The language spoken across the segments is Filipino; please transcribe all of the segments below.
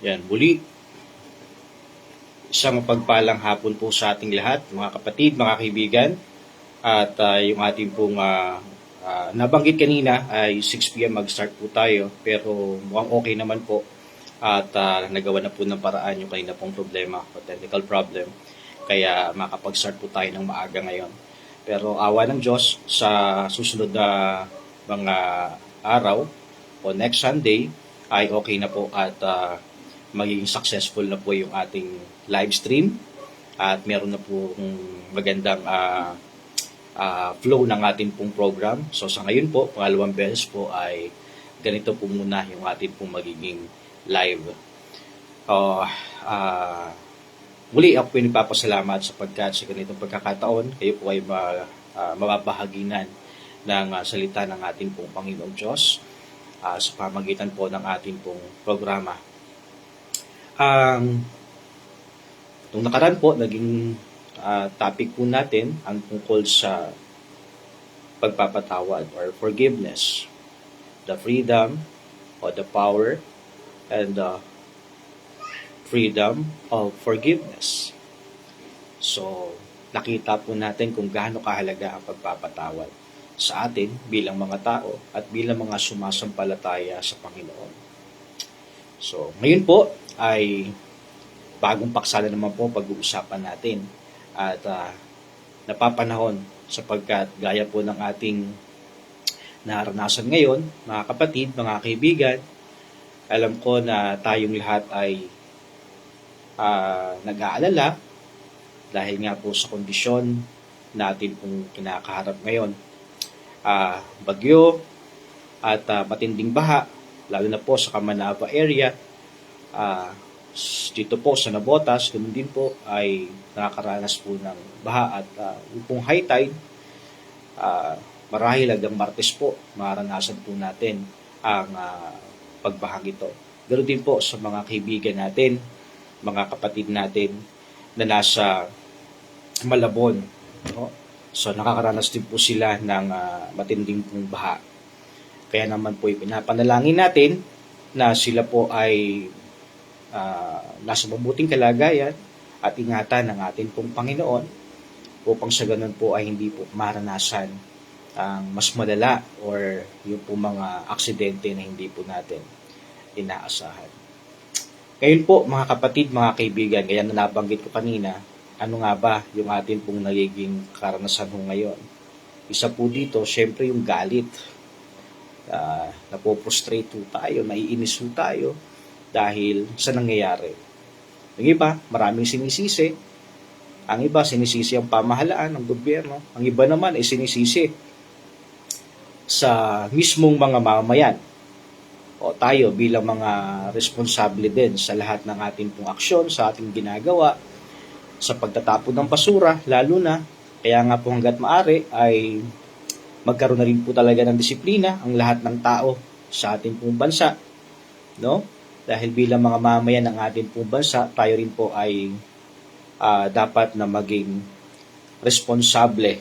Yan, muli, isang mapagpalang hapon po sa ating lahat, mga kapatid, mga kaibigan. At yung ating pong nabanggit kanina ay 6 p.m. mag-start po tayo. Pero mukhang okay naman po. At nagawa na po ng paraan yung kanina pong problema o technical problem. Kaya makapag-start po tayo ng maaga ngayon. Pero awa ng Diyos, sa susunod na mga araw o next Sunday ay okay na po at magiging successful na po yung ating live stream at meron na po magandang flow ng ating pong program. So sa ngayon po, pangalawang beses po ay ganito po muna yung ating pong magiging live. Muli ako po nagpapasalamat sapagkat sa ganitong pagkakataon, kayo po ay mababahaginan ng salita ng ating pong Panginoong Diyos sa pamagitan po ng ating pong programa. Nung nakaraan po, naging topic po natin ang tungkol sa pagpapatawad or forgiveness, the freedom or the power and the freedom of forgiveness. So, nakita po natin kung gaano kahalaga ang pagpapatawad sa atin bilang mga tao at bilang mga sumasampalataya sa Panginoon. So, ngayon po ay bagong paksa na naman po pag-uusapan natin at napapanahon sapagkat gaya po ng ating naranasan ngayon, mga kapatid, mga kaibigan, alam ko na tayong lahat ay nag-aalala dahil nga po sa kondisyon natin pong kinakaharap ngayon. Bagyo at matinding baha, lalo na po sa Kamanava area, dito po sa Nabotas, ganun din po ay nakakaranas po ng baha at yung pong high tide, marahil hanggang Martes po, maranasan po natin ang pagbahang ito. Ganoon din po sa mga kaibigan natin, mga kapatid natin na nasa Malabon. No? So nakakaranas din po sila ng matinding pong baha. Kaya naman po ipinapanalangin natin na sila po ay nasa mabuting kalagayan at ingatan ng ating pong Panginoon upang sa ganun po ay hindi po maranasan ang mas malala or yung po mga aksidente na hindi po natin inaasahan. Ngayon po mga kapatid, mga kaibigan, kaya na nabanggit ko kanina, ano nga ba yung atin pong nagiging karanasan ho ngayon? Isa po dito, syempre yung galit. Napoprostrate po tayo, naiinis po tayo dahil sa nangyayari. Yung iba, maraming sinisisi. Ang iba, sinisisi ang pamahalaan ng gobyerno. Ang iba naman ay sinisisi sa mismong mga mamamayan. O tayo bilang mga responsable din sa lahat ng ating pong aksyon, sa ating ginagawa, sa pagtatapon ng basura, lalo na, kaya nga po hanggat maaari ay magkaroon na rin po talaga ng disiplina ang lahat ng tao sa ating pong bansa. No? Dahil bilang mga mamayan ng ating pong bansa, tayo rin po ay dapat na maging responsable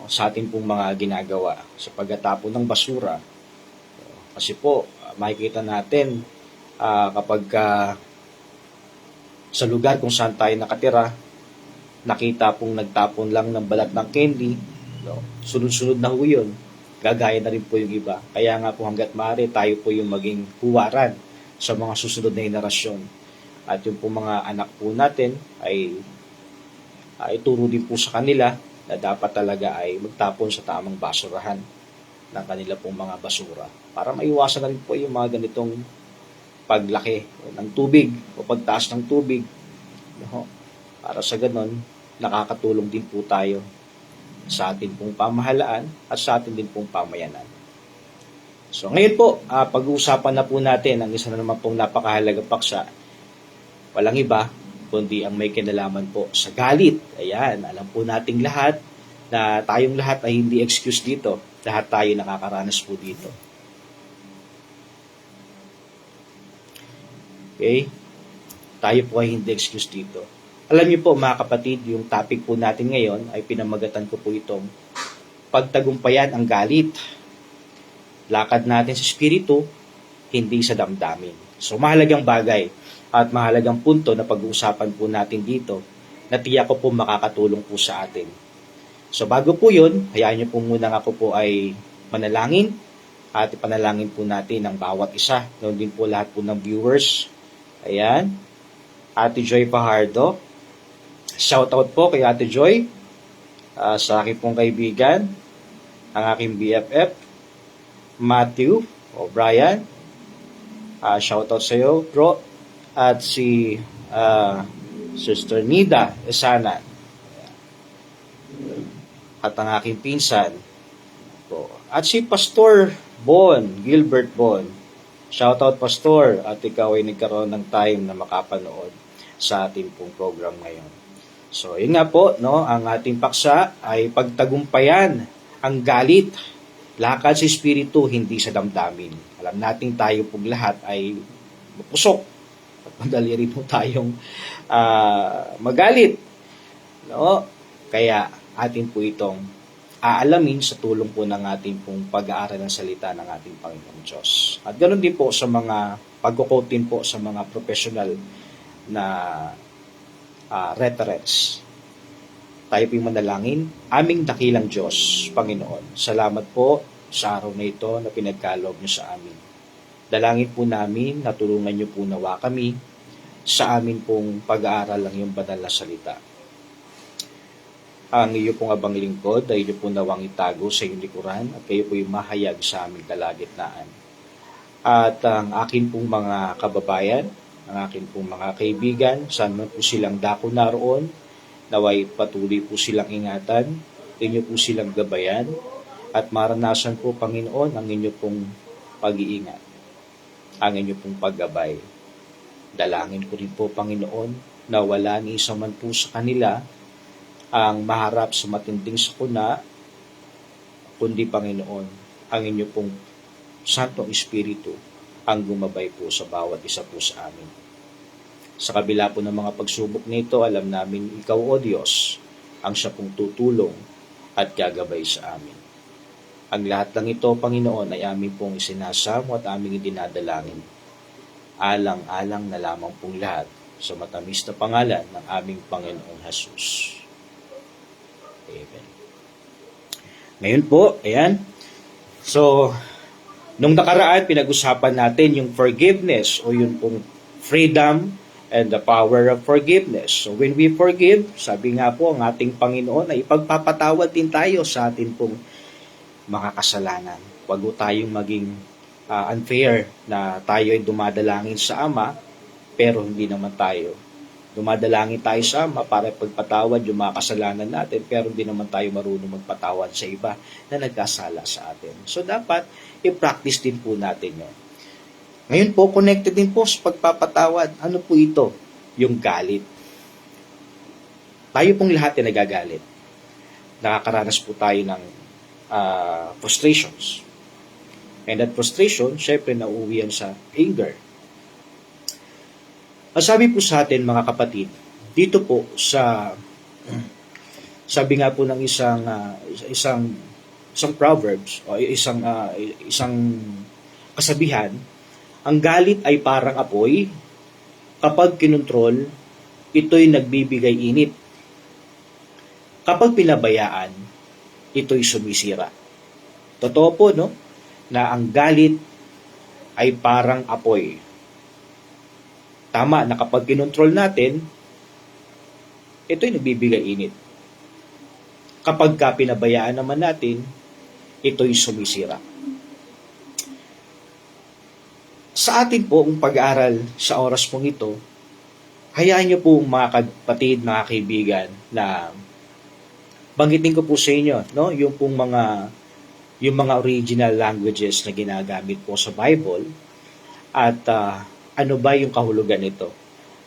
sa ating pong mga ginagawa sa pagtatapon ng basura. Kasi po, makikita natin kapag sa lugar kung saan tayo nakatira, nakita pong nagtapon lang ng balat ng candy, no? Sunod-sunod na ho yun. Gagaya na rin po yung iba. Kaya nga po hanggat maaari tayo po yung maging huwaran sa mga susunod na henerasyon. At yung po mga anak po natin ay ituro din po sa kanila na dapat talaga ay magtapon sa tamang basurahan ng kanila pong mga basura para maiwasan na rin po yung mga ganitong paglaki ng tubig o pagtaas ng tubig. No? Para sa ganon, nakakatulong din po tayo sa ating pong pamahalaan at sa ating din pong pamayanan. So ngayon po, pag-uusapan na po natin ang isa na naman pong napakahalagang paksa. Walang iba, kundi ang may kinalaman po sa galit. Ayan, alam po nating lahat na tayong lahat ay hindi excuse dito. Lahat tayo nakakaranas po dito. Okay? Tayo po ay hindi excuse dito. Alam niyo po mga kapatid, yung topic po natin ngayon ay pinamagatan ko po itong pagtagumpayan ang galit. Lakad natin sa Espiritu hindi sa damdamin. So mahalagang bagay at mahalagang punto na pag-uusapan po natin dito na tiyak ko po makakatulong po sa atin. So bago po yun, hayaan niyo po muna ako po ay manalangin at ipanalangin po natin ang bawat isa. Noon din po lahat po ng viewers. Ayan. Ate Joy Fajardo. Shoutout po kay Ate Joy. Sa aking pong kaibigan. Ang aking BFF. Matthew O'Brien. Shoutout sa iyo, bro. At si Sister Nida Esanan. At ang aking pinsan. At si Pastor Gilbert Bon. Shoutout Pastor. At ikaw ay nagkaroon ng time na makapanood sa ating pong program ngayon. So, yun nga po, no? Ang ating paksa ay pagtagumpayan ang galit. Lakad sa Espiritu, hindi sa damdamin. Alam natin tayo pong lahat ay mapusok. At madali rin po tayong magalit. No? Kaya atin po itong aalamin sa tulong po ng ating pong pag-aaral ng salita ng ating Panginoong Diyos. At ganoon din po sa mga pagkukote po sa mga professional na reference. Tayo po yung manalangin. Aming dakilang Diyos, Panginoon, salamat po sa araw na ito na pinagkaloob niyo sa amin. Dalangin po namin na tulungan niyo po nawa kami sa amin pong pag-aaral ng iyong banal na salita. Ang iyo pong abang lingkod ay iyo po nawang itago sa iyong likuran at kayo po yung mahayag sa aming kalagitnaan. At ang akin pong mga kababayan, ang akin pong mga kaibigan, saan man po silang dako naroon, naway patuloy po silang ingatan, inyo po silang gabayan, at maranasan po, Panginoon, ang inyo pong pag-iingat, ang inyo pong paggabay. Dalangin ko rin po, Panginoon, na wala ni isa man po sa kanila ang maharap sa matinding sakuna, kundi, Panginoon, ang inyo pong Santong Espiritu ang gumabay po sa bawat isa po sa amin. Sa kabila po ng mga pagsubok nito, alam namin ikaw, O Diyos, ang siya pong tutulong at gagabay sa amin. Ang lahat ng ito, Panginoon, ay amin pong isinasamo at aming idinadalangin. Alang-alang na lamang pong lahat sa matamis na pangalan ng aming Panginoong Jesus. Amen. Ngayon po, ayan. So, nung nakaraan, pinag-usapan natin yung forgiveness o yung pong freedom and the power of forgiveness. So, when we forgive, sabi nga po, ang ating Panginoon ay ipagpapatawad din tayo sa atin pong mga kasalanan. Huwag po tayong maging unfair na tayo ay dumadalangin sa Ama, pero hindi naman tayo. Dumadalangin tayo sa Ama para pagpatawad yung mga kasalanan natin, pero hindi naman tayo marunong magpatawad sa iba na nagkasala sa atin. So, dapat i-practice din po natin yun. Ngayon po, connected din po sa pagpapatawad. Ano po ito? Yung galit. Tayo pong lahat ay nagagalit. Nakakaranas po tayo ng frustrations. And that frustration, syempre nauuwi yan sa anger. Ang sabi po sa atin, mga kapatid, dito po sa sabi nga po ng isang proverbs o isang kasabihan, ang galit ay parang apoy, kapag kinontrol, ito'y nagbibigay init. Kapag pinabayaan, ito'y sumisira. Totoo po, no? Na ang galit ay parang apoy. Tama na kapag kinontrol natin, ito'y nagbibigay init. Kapag pinabayaan naman natin, ito'y sumisira. Sa atin po, ang pag-aaral sa oras pong ito, hayaan niyo po mga kapatid, mga kaibigan, na banggitin ko po sa inyo, no? Yung mga original languages na ginagamit po sa Bible at ano ba yung kahulugan nito.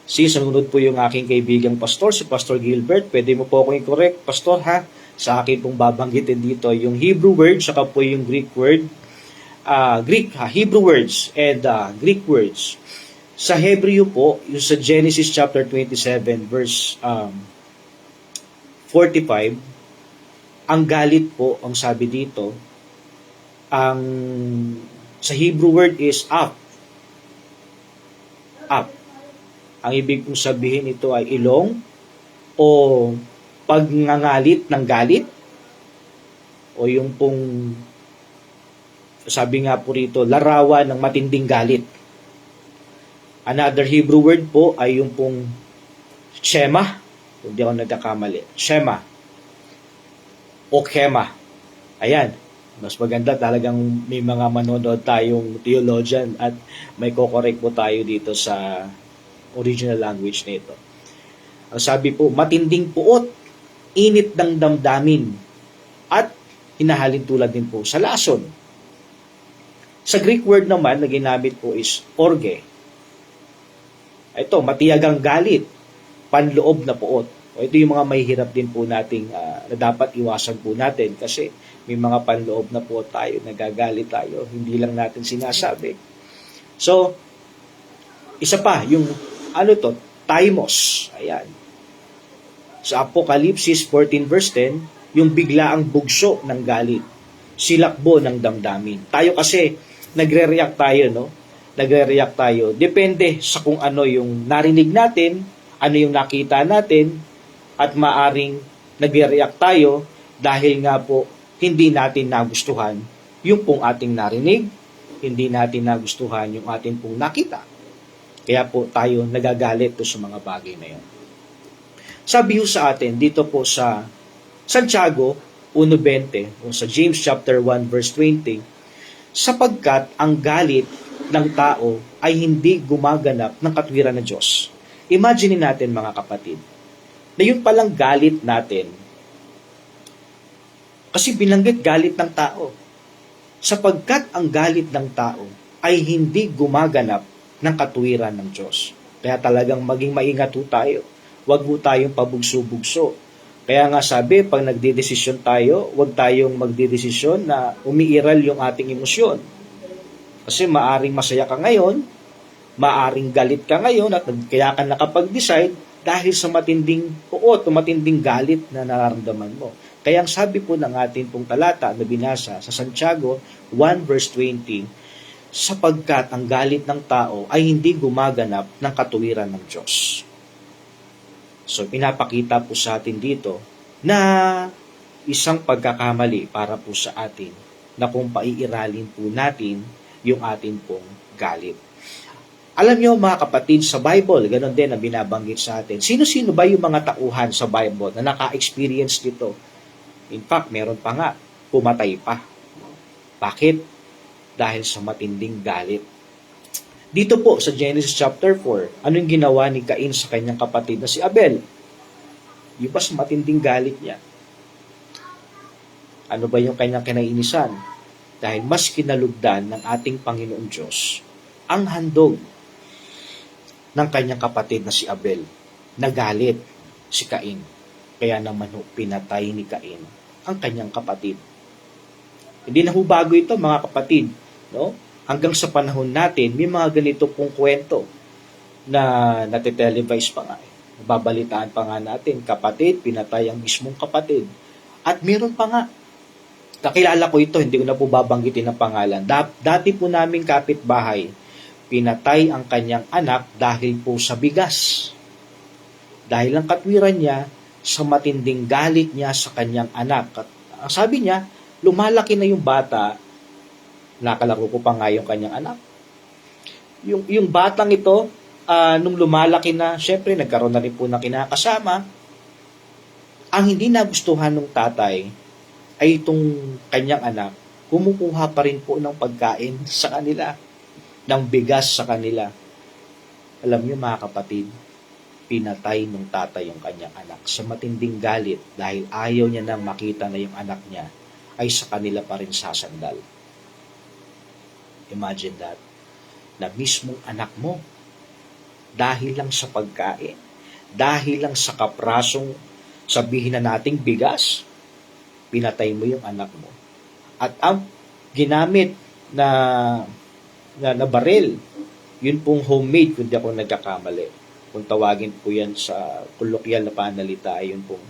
Sunod po yung aking kaibigang pastor, si Pastor Gilbert. Pwede mo po akong i-correct, Pastor, ha? Sa akin pong babanggitin dito yung Hebrew word, saka po yung Greek word. Hebrew words and Greek words. Sa Hebreo po, yung sa Genesis chapter 27 verse 45, ang galit po, ang sabi dito, ang sa Hebrew word is af. up. Ang ibig kong sabihin ito ay ilong o pagngangalit ng galit o yung pong sabi nga po rito, larawan ng matinding galit. Another Hebrew word po ay yung pong shema, kung di ako nagkakamali. Shema o kema. Ayan, mas maganda talagang may mga manonood tayong theologian at may kokorek po tayo dito sa original language nito. Ang sabi po, matinding puot, init ng damdamin, at hinahalin tulad din po sa lason. Sa Greek word naman na ginamit po is orge. Ito, matiyagang galit, panloob na puot. O ito yung mga mahihirap din po nating na dapat iwasan po natin kasi may mga panloob na puot tayo, nagagalit tayo, hindi lang natin sinasabi. So, isa pa, yung Timos. Ayan. Sa Apokalipsis 14 verse 10, yung biglaang bugso ng galit, silakbo ng damdamin. Tayo kasi, nagre-react tayo, no? Nagre-react tayo. Depende sa kung ano yung narinig natin, ano yung nakita natin, at maaring nagre-react tayo dahil nga po hindi natin nagustuhan yung pong ating narinig, hindi natin nagustuhan yung ating pong nakita. Kaya po tayo nagagalit po sa mga bagay na yun. Sabi ho sa atin, dito po sa Santiago 1:20 o sa James chapter 1 verse 20, sapagkat ang galit ng tao ay hindi gumaganap ng katwiran ng Diyos. Imagine natin mga kapatid, na yun palang galit natin, kasi binanggit galit ng tao, sapagkat ang galit ng tao ay hindi gumaganap ng katwiran ng Diyos. Kaya talagang maging maingat ho tayo. Huwag ho tayong pabugso-bugso. Kaya nga sabi, pag nagdedesisyon tayo, huwag tayong magdedesisyon na umiiral yung ating emosyon. Kasi maaring masaya ka ngayon, maaring galit ka ngayon, at kaya ka nakapag-decide dahil sa matinding puot o matinding galit na nararamdaman mo. Kaya ang sabi po ng ating pong talata na binasa sa Santiago 1 verse 20, sapagkat ang galit ng tao ay hindi gumaganap ng katuwiran ng Diyos. So, pinapakita po sa atin dito na isang pagkakamali para po sa atin na kung paiiralin po natin yung atin pong galit. Alam nyo mga kapatid, sa Bible, ganun din ang binabanggit sa atin. Sino-sino ba yung mga tauhan sa Bible na naka-experience dito? In fact, meron pa nga, pumatay pa. Bakit? Dahil sa matinding galit. Dito po sa Genesis chapter 4, anong ginawa ni Cain sa kanyang kapatid na si Abel? Yung pa sa matinding galit niya. Ano ba yung kanyang kinainisan? Dahil mas kinalugdan ng ating Panginoon Diyos ang handog ng kanyang kapatid na si Abel. Nagalit si Cain. Kaya naman pinatay ni Cain ang kanyang kapatid. Hindi na bago ito mga kapatid. No? Hanggang sa panahon natin, may mga ganito pong kwento na natitelevise pa nga. Babalitaan pa nga natin, kapatid, pinatay ang mismong kapatid. At meron pa nga, kakilala ko ito, hindi ko na po babanggitin ang pangalan. Dati po naming kapitbahay, pinatay ang kanyang anak dahil po sa bigas. Dahil ang katwiran niya sa matinding galit niya sa kanyang anak. At ang sabi niya, lumalaki na yung bata, nakalaro ko pa nga yung kanyang anak. Yung batang ito, nung lumalaki na, syempre nagkaroon na rin po ng kinakasama. Ang hindi nagustuhan ng tatay ay itong kanyang anak, kumukuha pa rin po ng pagkain sa kanila, ng bigas sa kanila. Alam niyo mga kapatid, pinatay ng tatay yung kanyang anak sa matinding galit dahil ayaw niya nang makita na yung anak niya ay sa kanila pa rin sasandal. Imagine that. Na mismong anak mo, dahil lang sa pagkain, dahil lang sa kaprasong sabihin na nating bigas, pinatay mo yung anak mo. At ang ginamit na baril, yun pong homemade, kung di ako nagkakamali. Kung tawagin po yan sa kolokyal na panalita, yun pong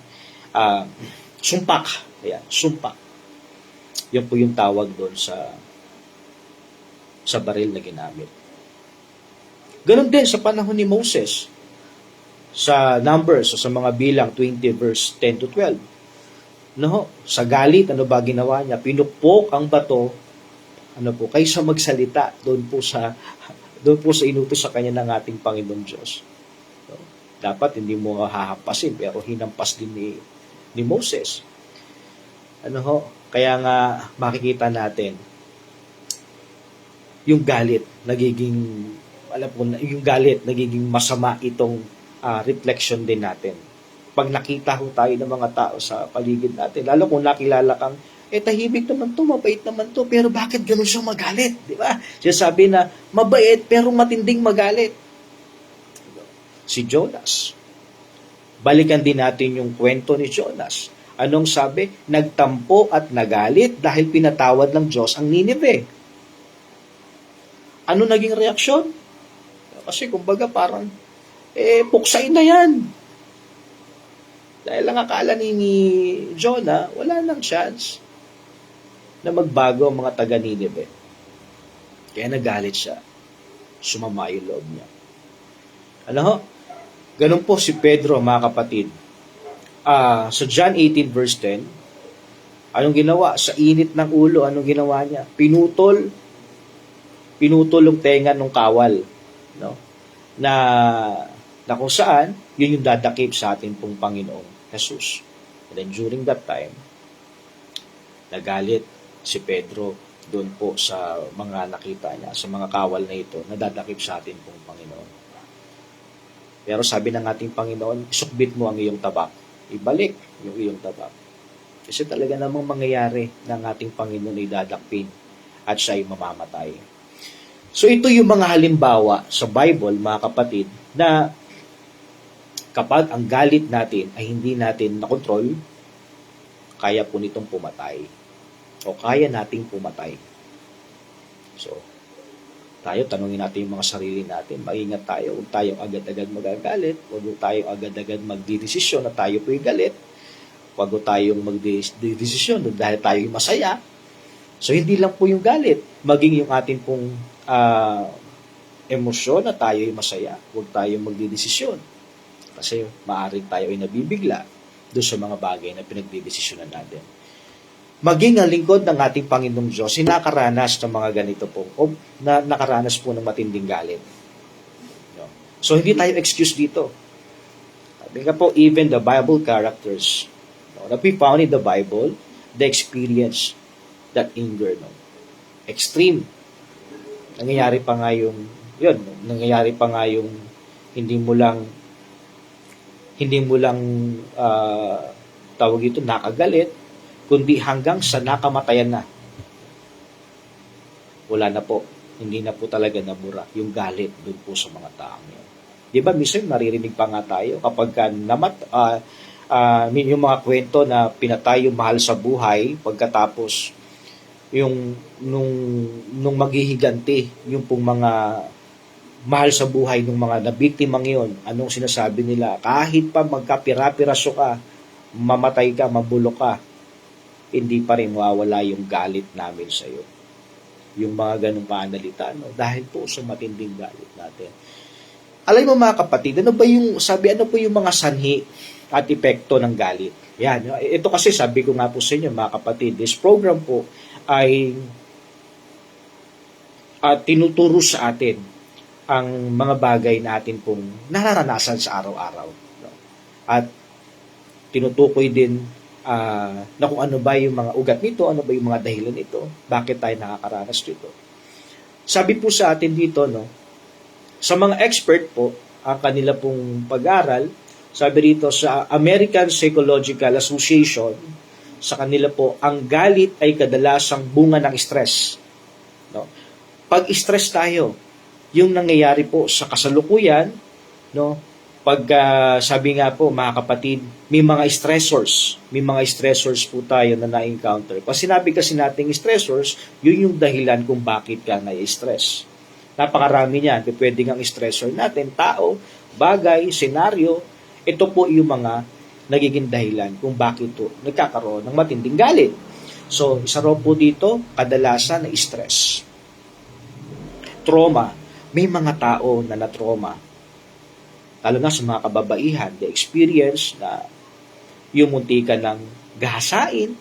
sumpak. Ayan, sumpak. Yun po yung tawag doon sa baril na ginamit. Ganon din sa panahon ni Moses. Sa Numbers, o sa mga bilang 20 verse 10 to 12. No, sa galit, ano ba ginawa niya? Pinupok ang bato, kaysa magsalita doon po sa inutos sa kanya ng ating Panginoon Diyos. No? Dapat hindi mo hahampasin, pero hinampas din ni Moses. Kaya nga makikita natin yung galit nagiging masama itong reflection din natin. Pag nakita tayo ng mga tao sa paligid natin, lalo kung nakilala kang, tahimik naman to, mabait naman to, pero bakit ganun siya magalit? Di ba? Siya sabi na, mabait pero matinding magalit. Si Jonas. Balikan din natin yung kwento ni Jonas. Anong sabi? Nagtampo at nagalit dahil pinatawad ng Diyos ang Nineveh. Ano naging reaksyon? Kasi kumbaga parang, puksain na yan. Dahil lang akala ni Jonah, wala nang chance na magbago ang mga taga Nineveh. Kaya nagalit siya. Sumama yung loob niya. Ganun po si Pedro, mga kapatid. Sa John 18 verse 10, anong ginawa? Sa init ng ulo, anong ginawa niya? Pinutol yung tenga ng kawal. No? Na kung saan, yun yung dadakip sa atin pong Panginoong Jesus. And then during that time, nagalit si Pedro doon po sa mga nakita niya, sa mga kawal na ito, na dadakip sa atin pong Panginoon. Pero sabi ng ating Panginoon, sukbit mo ang iyong tabak. Ibalik yung iyong tabak. Kasi talaga namang mangyayari ng ating Panginoon ay dadakpin at siya ay mamamatay. So ito yung mga halimbawa sa Bible, mga kapatid, na kapag ang galit natin ay hindi natin nakontrol, kaya po nitong pumatay. O kaya nating pumatay. So, tanungin natin yung mga sarili natin. Maingat tayo. Huwag tayong agad-agad magagalit. Huwag tayong agad-agad magdidesisyon na tayo po'y galit. Huwag tayong magdidesisyon dahil tayo'y masaya. So, hindi lang po yung galit. Maging yung atin pong emosyon na tayo'y masaya. Huwag tayong magdidesisyon. Kasi maaaring tayo ay nabibigla doon sa mga bagay na pinagdidesisyonan natin. Maging ang lingkod ng ating Panginoong Diyos, nakaranas ng mga ganito po, o nakaranas po ng matinding galit. So, hindi tayo excuse dito. Sabi nga po, even the Bible characters that we found in the Bible, they experience that anger. Extreme. Nangyayari pa nga yung hindi mo lang tawag ito nakagalit, kundi hanggang sa nakamatayan na. Wala na po. Hindi na po talaga nabura yung galit doon po sa mga taong yun. Di ba, minsan naririnig pa nga tayo kapag yung mga kwento na pinatay yung mahal sa buhay pagkatapos nung maghihiganti yung pong mga mahal sa buhay ng mga nabiktimang yon, anong sinasabi nila? Kahit pa magkapira-piraso ka, mamatay ka, mabulok ka, hindi pa rin mawawala yung galit namin sa iyo. Yung mga ganung pananalita, dahil po sa matinding galit natin. Alam mo mga kapatid, ano po yung mga sanhi at epekto ng galit? Yan, ito kasi sabi ko nga po sa inyo mga kapatid, this program po ay tinuturo sa atin ang mga bagay natin pong nararanasan sa araw-araw. At tinutukoy din na kung ano ba yung mga ugat nito, ano ba yung mga dahilan nito, bakit tayo nakakaranas dito. Sabi po sa atin dito, sa mga expert po, ang kanila pong pag-aral, sabi rito sa American Psychological Association, sa kanila po, ang galit ay kadalasang bunga ng stress. Pag stress tayo, yung nangyayari po sa kasalukuyan, pag sabi nga po mga kapatid, may mga stressors po tayo na na-encounter. Pag sinabi kasi nating stressors, yun yung dahilan kung bakit ka na-stress. Napakarami niyan, pwede nga stressor natin, tao, bagay, senaryo, ito po yung mga nagiging dahilan kung bakit ito nagkakaroon ng matinding galit. So, isa raw po dito, kadalasan na stress. Trauma. may mga tao na na-trauma, lalo na sa mga kababaihan, the experience na yung munti ka ng gahasain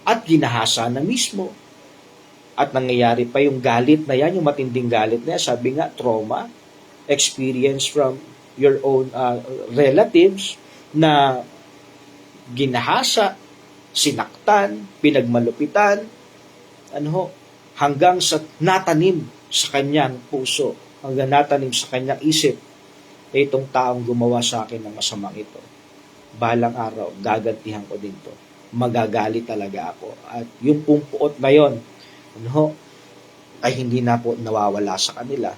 at ginahasa na mismo. At nangyayari pa yung galit na yan, yung matinding galit na yan, sabi nga, trauma, experience from your own relatives na ginahasa, sinaktan, pinagmalupitan, hanggang sa natanim sa kanyang puso, hanggang natanim sa kanyang isip, itong taong gumawa sa akin ng masamang ito, balang araw, gagantihan ko din to. Magagalit talaga ako. At yung pumpuot na yon, ay hindi na po nawawala sa kanila.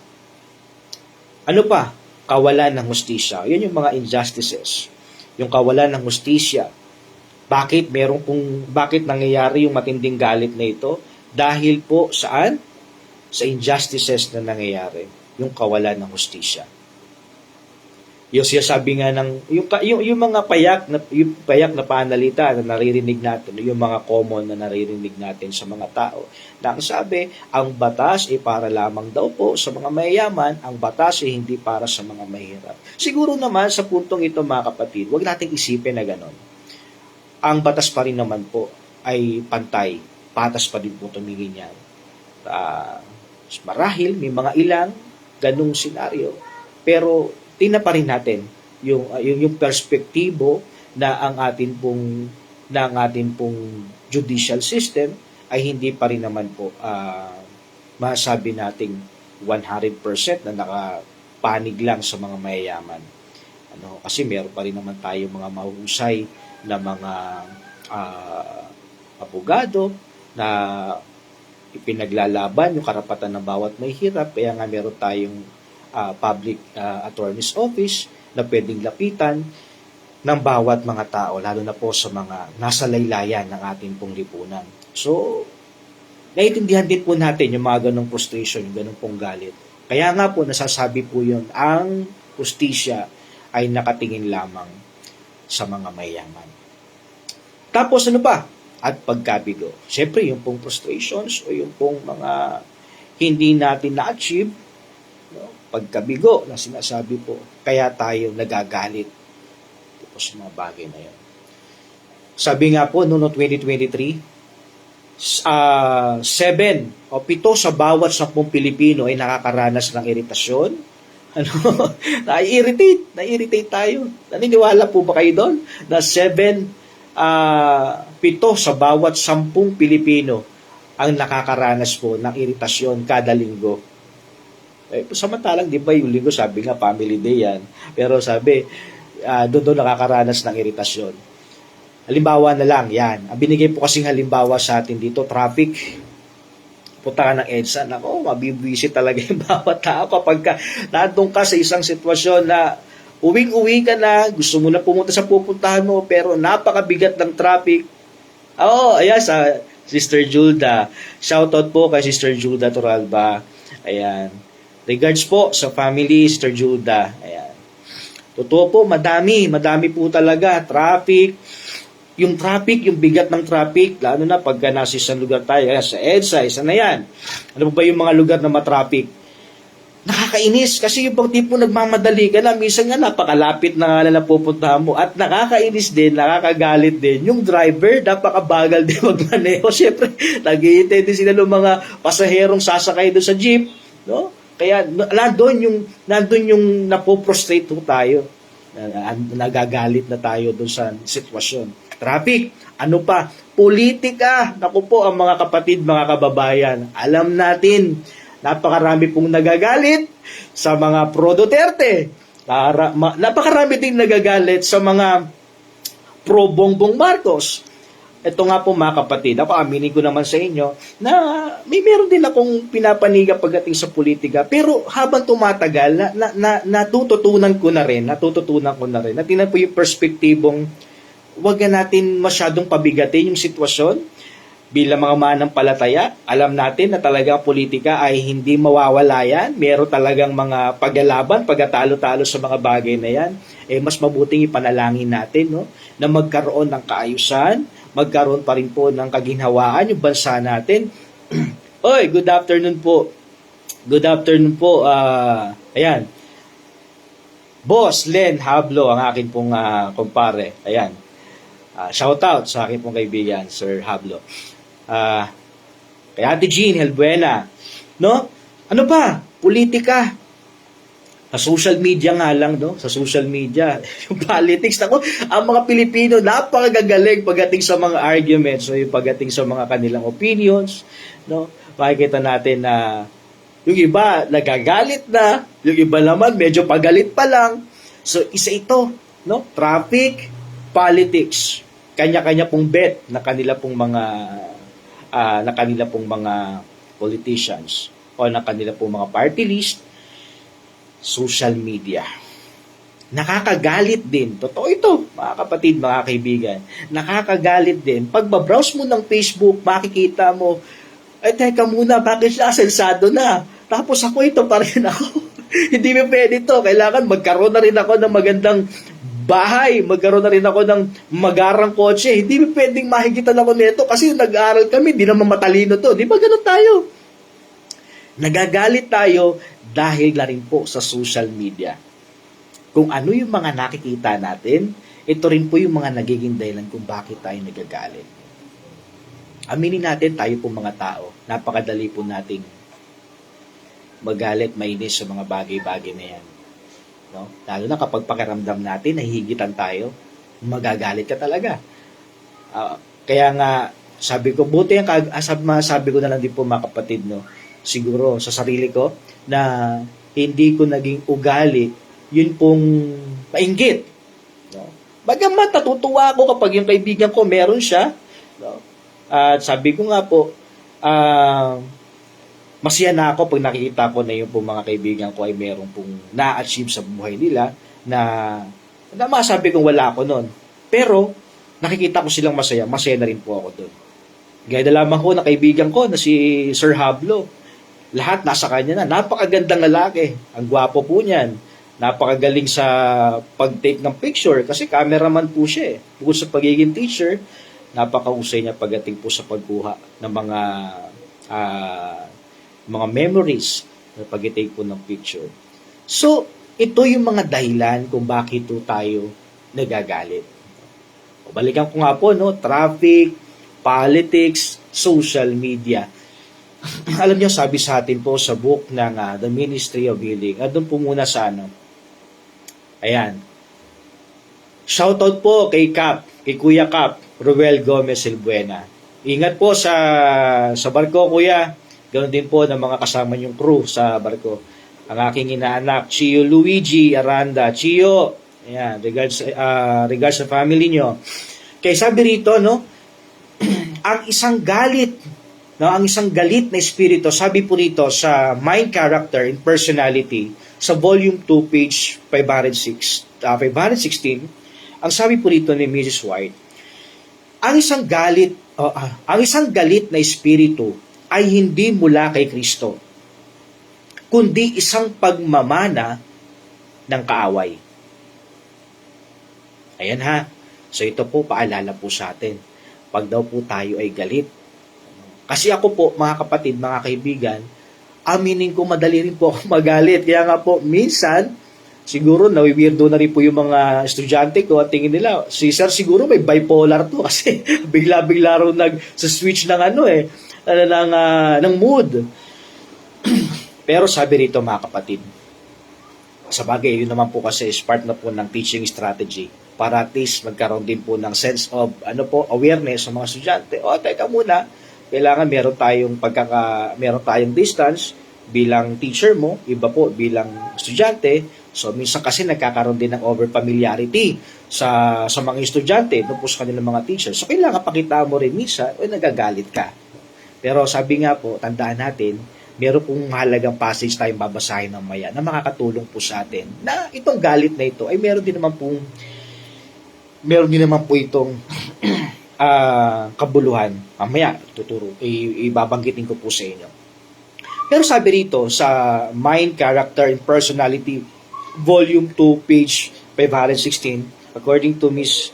Ano pa? Kawalan ng hustisya. Yun yung mga injustices. Yung kawalan ng hustisya. Bakit nangyayari yung matinding galit na ito? Dahil po saan? Sa injustices na nangyayari. Yung kawalan ng hustisya. Yung sinasabi nga ng yung mga payak na panalita na naririnig natin, yung mga common na naririnig natin sa mga tao, na ang sabi, ang batas ay para lamang daw po sa mga mayayaman, ang batas ay hindi para sa mga mahirap. Siguro naman sa puntong ito, mga kapatid, huwag nating isipin na ganon. Ang batas pa rin naman po ay pantay, patas pa din po tumingin yan. Marahil may mga ilang ganung senaryo, pero tingnan pa rin natin yung perspektibo na ang ating pong judicial system ay hindi pa rin naman po masabi nating 100% na nakapanig lang sa mga mayayaman. Kasi meron pa rin naman tayo mga mahusay na mga abogado na ipinaglalaban yung karapatan ng bawat may hirap, kaya nga meron tayong public attorney's office na pwedeng lapitan ng bawat mga tao, lalo na po sa mga nasa laylayan ng ating pong lipunan. So, naiintindihan din po natin yung mga ganong frustration, yung ganong pong galit. Kaya nga po, nasasabi po yun, ang hustisya ay nakatingin lamang sa mga mayayaman. Tapos ano pa? At pagkabigo. Siyempre, yung pong frustrations o yung pong mga hindi natin na-achieve, pagkabigo na sinasabi po, kaya tayo nagagalit po sa mga bagay na yun. Sabi nga po, noong 2023, 7 sa bawat 10 Pilipino ay nakakaranas ng iritasyon. Na-irritate tayo. Naniniwala po ba kayo doon? Na 7 sa bawat 10 Pilipino ang nakakaranas po ng iritasyon kada linggo. Samantalang, di ba, yung linggo, sabi nga, family day yan. Pero sabi, doon nakakaranas ng iritasyon. Halimbawa na lang, yan. Ang binigay po kasing halimbawa sa atin dito, traffic. Punta ka ng EDSA, mabibwisit talaga yung bawat tao kapag nandun ka sa isang sitwasyon na uwing-uwi ka na, gusto mo na pumunta sa pupuntahan mo, pero napakabigat ng traffic. Ayan, sa Sister Julda. Shoutout po kay Sister Julda Toralba. Ayan. Regards po sa family, Sister Julda. Ayan. Totoo po, madami po talaga. Traffic, yung bigat ng traffic, lalo na pagka nasa isang lugar tayo, sa EDSA, isa na yan. Ano ba yung mga lugar na matraffic? Nakakainis, kasi yung pang tipo nagmamadali ka na, minsan nga napakalapit na nga pupuntahan mo, at nakakainis din, nakakagalit din, yung driver, napakabagal din magmaneho. Siyempre, nag-iintay din sila ng mga pasaherong sasakay doon sa jeep, no? Kaya nandun yung napoprostrate tayo. Nagagalit na tayo doon sa sitwasyon. Traffic, ano pa? Politika. Naku po, ang mga kapatid, mga kababayan. Alam natin, napakarami pong nagagalit sa mga pro-Duterte. Napakarami ding nagagalit sa mga pro-Bongbong Marcos. Ito nga po, mga kapatid, ako aminin ko naman sa inyo na meron din akong pinapaniga pagdating sa politika, pero habang tumatagal, natututunan ko na rin, na tingnan po yung perspektibong wag natin masyadong pabigatin yung sitwasyon bilang mga manampalataya. Alam natin na talagang politika ay hindi mawawala yan. Meron talagang mga paglalaban, pagkatalo-talo sa mga bagay na yan. Mas mabuting ipanalangin natin, no, na magkaroon ng kaayusan, magkaroon pa rin po ng kaginhawaan yung bansa natin. Oy, good afternoon po. Good afternoon po. Ayan. Boss Len Hablo, ang akin pong kumpare. Ayan. Shout out sa akin pong kaibigan, Sir Hablo. Kay Ate Jean Helbuena. No? Ano pa? Politika. Sa social media nga lang, no? Sa social media. Yung politics. Ako, ang mga Pilipino, napakagagaling pagdating sa mga arguments, so yung pagdating sa mga kanilang opinions, no? Makikita natin na yung iba nagagalit na, yung iba naman medyo pagalit pa lang. So isa ito, no? Traffic, politics. Kanya-kanya pong bet na kanila pong mga politicians o na kanila pong mga party list. Social media. Nakakagalit din. Totoo ito, mga kapatid, mga kaibigan. Nakakagalit din. Pag babrowse mo ng Facebook, makikita mo, ay teka muna, bakit siya sensado na? Tapos ako ito pa rin ako. Hindi mo pwede ito. Kailangan magkaroon na rin ako ng magandang bahay. Magkaroon na rin ako ng magarang kotse. Hindi mo pwedeng mahigitan ako nito kasi nag-aaral kami, di naman matalino to. Di ba ganun tayo? Nagagalit tayo dahil na rin po sa social media. Kung ano yung mga nakikita natin, ito rin po yung mga nagiging dahilan kung bakit tayo nagagalit. Aminin natin, tayo po mga tao, napakadali po nating magalit, mainis sa mga bagay-bagay na yan. No? Lalo na kapag pakiramdam natin, nahihigitan tayo, magagalit ka talaga. Kaya nga, sabi ko, buti yung sabi ko na lang din po mga kapatid, no? Siguro sa sarili ko, na hindi ko naging ugali, yun pong painggit. No? Bagamat natutuwa ako kapag yung kaibigan ko meron siya. No? At sabi ko nga po, masaya na ako pag nakikita ko na yung pong mga kaibigan ko ay meron pong na-achieve sa buhay nila na masabi kong wala ako nun. Pero nakikita ko silang masaya, masaya na rin po ako dun. Gaya na lamang ko na kaibigan ko na si Sir Hablo. Lahat nasa kanya na. Napakagandang lalaki. Ang gwapo po niyan. Napakagaling sa pag-take ng picture kasi cameraman po siya eh. Bukod sa pagiging teacher, napakahusay niya pagdating po sa pagkuha ng mga memories na pag-take po ng picture. So, ito yung mga dahilan kung bakit tayo nagagalit. O, balikan ko nga po, no? Traffic, politics, social media. Alam niyo, sabi sa atin po sa book ng The Ministry of Healing. At doon po muna sa Ayan. Shoutout po kay Kuya Cap, Ruel Gomez Silbuena. Ingat po sa barko, Kuya. Ganoon din po ng mga kasama niyong crew sa barko. Ang aking inaanak, Chio Luigi Aranda. Chio, ayan, regards sa family niyo. Kaya sabi rito, no, ang isang galit na espiritu, sabi po rito sa Mind, Character, and Personality, sa volume 2, page 516, ang sabi po rito ni Mrs. White, ang isang galit na espiritu ay hindi mula kay Kristo, kundi isang pagmamana ng kaaway. Ayan ha. So ito po, paalala po sa atin. Pag daw po tayo ay galit, kasi ako po, mga kapatid, mga kaibigan, aminin ko, madali rin po ako magalit. Kaya nga po, minsan, siguro nawiwirdo na rin po yung mga estudyante ko at tingin nila, si Sir siguro may bipolar to kasi bigla-bigla rin nag-switch ng ng mood. Pero sabi rito, mga kapatid, sa bagay, yun naman po kasi is part na po ng teaching strategy para at least magkaroon din po ng sense of awareness sa mga estudyante. Teka muna, kailangan meron tayong distance bilang teacher mo, iba po bilang estudyante. So minsan kasi nagkakaroon din ng over-familiarity sa mga estudyante doon po sa kanilang mga teacher. So kailangan pakita mo rin minsan nagagalit ka. Pero sabi nga po, tandaan natin, meron pong mahalagang passage tayong babasahin mamaya na makakatulong po sa atin na itong galit na ito ay meron din naman po itong kabuluhan. Mamaya, ibabanggitin ko po sa inyo. Pero sabi rito sa Mind, Character, and Personality, Volume 2, page 516, according to Mrs.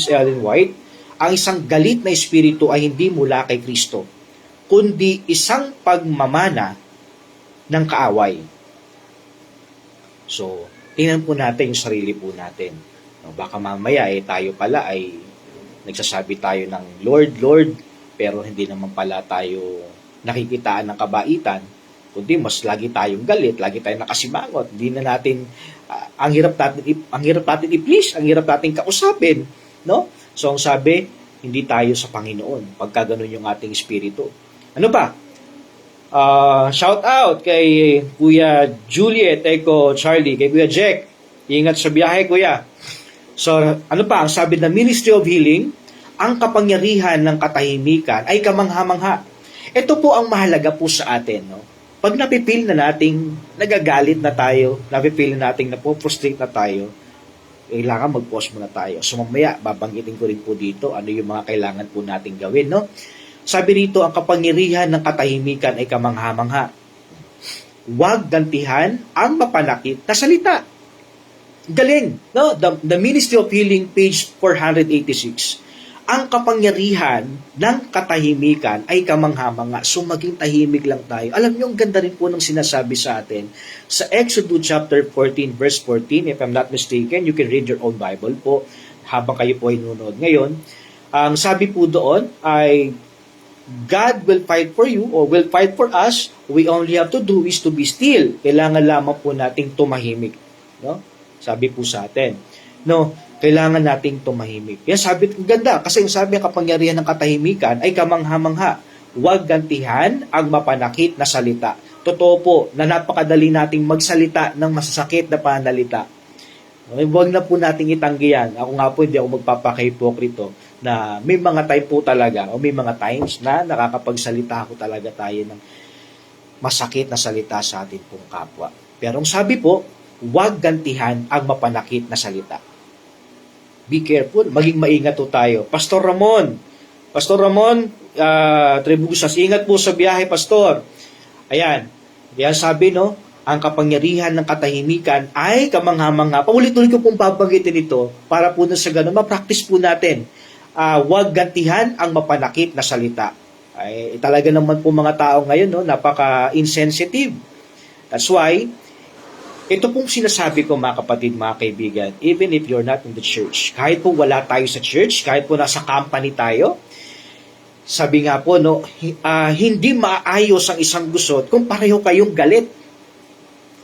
Ellen White, ang isang galit na espiritu ay hindi mula kay Kristo, kundi isang pagmamana ng kaaway. So, tingnan po natin yung sarili po natin. No, baka mamaya tayo pala ay nagsasabi tayo ng Lord, Lord, pero hindi naman pala tayo nakikitaan ng kabaitan, kundi mas lagi tayong galit, lagi tayong nakasimangot. Hindi na natin ang hirap natin i-please, ang hirap natin kausapin, no? So ang sabi, hindi tayo sa Panginoon pagka ganun yung ating espiritu. Ano pa? Shout out kay Kuya Juliet, Eco Charlie, kay Kuya Jack. Ingat sa biyahe, Kuya. So, ano pa? Ang sabi ng Ministry of Healing, ang kapangyarihan ng katahimikan ay kamangha-mangha. Ito po ang mahalaga po sa atin, no? Pag napipil na nating nagagalit na tayo, napipil na nating napoprostrate na tayo, kailangan mag-pause muna tayo. So mamaya, babanggitin ko rin po dito ano yung mga kailangan po nating gawin, no? Sabi rito, ang kapangyarihan ng katahimikan ay kamangha-mangha. Huwag gantihan ang mapanakit na salita. Galing, no? The Ministry of Healing, page 486. Ang kapangyarihan ng katahimikan ay kamangha-mangha. So maging tahimik lang tayo. Alam niyo, ang ganda rin po ng sinasabi sa atin. Sa Exodus chapter 14, verse 14, if I'm not mistaken, you can read your own Bible po habang kayo po ay nunod. Ngayon, ang sabi po doon ay God will fight for you or will fight for us. We only have to do is to be still. Kailangan lamang po nating tumahimik. No? Sabi po sa atin. No, kailangan nating tumahimik. Yan sabi, ganda, kasi yung sabi ng kapangyarihan ng katahimikan ay kamangha-mangha. Huwag gantihan ang mapanakit na salita. Totoo po na napakadali nating magsalita ng masasakit na pananalita. Huwag na po nating itanggi yan. Ako nga po, hindi ako magpapaka-hipokrito na may mga time po talaga o may mga times na nakakapagsalita ako talaga tayo ng masakit na salita sa atin pong kapwa. Pero ang sabi po, huwag gantihan ang mapanakit na salita. Be careful, maging maingat po tayo. Pastor Ramon, Trebusas, ingat po sa biyahe, Pastor. Ayan, yan sabi, no, ang kapangyarihan ng katahimikan ay kamangha-mangha. Paulit-ulit ko pong babanggitin ito para po na sa ganun, ma-practice po natin. Huwag gantihan ang mapanakit na salita. Ay, talaga naman po mga tao ngayon, no, napaka-insensitive. That's why, ito pong sinasabi ko mga kapatid, mga kaibigan, even if you're not in the church, kahit po wala tayo sa church, kahit po nasa company tayo, sabi nga po, no, hindi maayos ang isang gusot kung pareho kayong galit,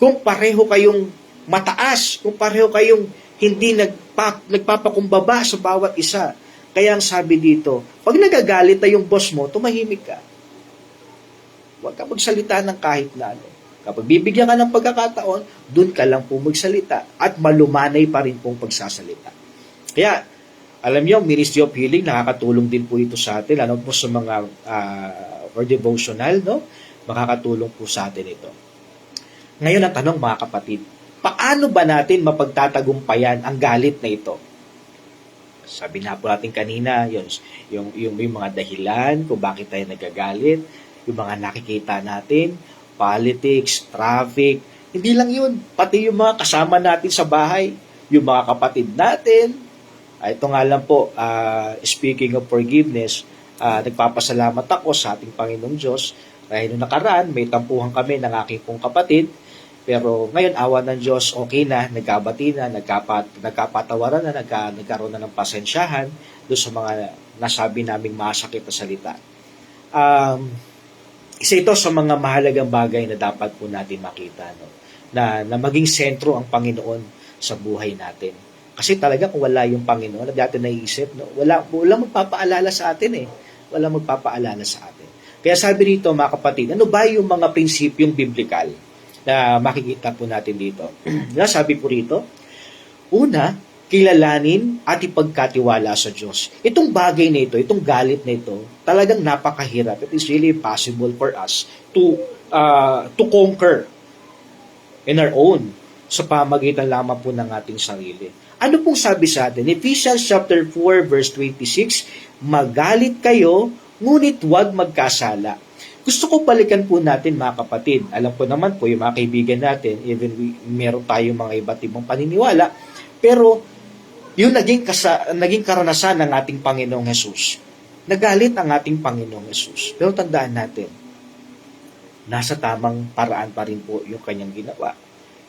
kung pareho kayong mataas, kung pareho kayong hindi nagpapakumbaba sa bawat isa. Kaya ang sabi dito, pag nagagalit na yung boss mo, tumahimik ka. Huwag ka magsalita ng kahit na ano. Kapag bibigyan ka ng pagkakataon, dun ka lang po magsalita at malumanay pa rin pong pagsasalita. Kaya, alam niyo, Ministry of Healing, nakakatulong din po ito sa atin. Ano po sa mga for devotional, no? Makakatulong po sa atin ito. Ngayon ang tanong mga kapatid, paano ba natin mapagtatagumpayan ang galit na ito? Sabi na po natin kanina, yung mga dahilan kung bakit tayo nagagalit, yung mga nakikita natin, politics, traffic, hindi lang yun. Pati yung mga kasama natin sa bahay, yung mga kapatid natin. Ito nga lang po, speaking of forgiveness, nagpapasalamat ako sa ating Panginoong Diyos. Dahil noong nakaraan, may tampuhan kami ng aking pong kapatid. Pero ngayon, awa ng Diyos, okay na, nagkabati na, nagkapatawaran na, nagkaroon na ng pasensyahan doon sa mga nasabi naming masakit na salita. Isa ito sa mga mahalagang bagay na dapat po natin makita, no? Na maging sentro ang Panginoon sa buhay natin. Kasi talaga kung wala yung Panginoon, dati naisip, no? Wala magpapaalala sa atin eh. Wala magpapaalala sa atin. Kaya sabi rito mga kapatid, ano ba yung mga prinsipyong biblikal na makikita po natin dito? Sabi po rito, una, kilalanin at ipagkatiwala sa Diyos. Itong bagay na ito, itong galit na ito, talagang napakahirap. It is really impossible for us to conquer in our own sa pamagitan lamang po ng ating sarili. Ano pong sabi sa atin? Ephesians chapter 4 verse 26, magalit kayo, ngunit huwag magkasala. Gusto ko balikan po natin mga kapatid. Alam ko naman po yung mga kaibigan natin, even meron tayong mga iba't ibang paniniwala, pero yung naging karanasan ng ating Panginoong Hesus. Nagalit ang ating Panginoong Hesus. Pero tandaan natin, nasa tamang paraan pa rin po yung kanyang ginawa.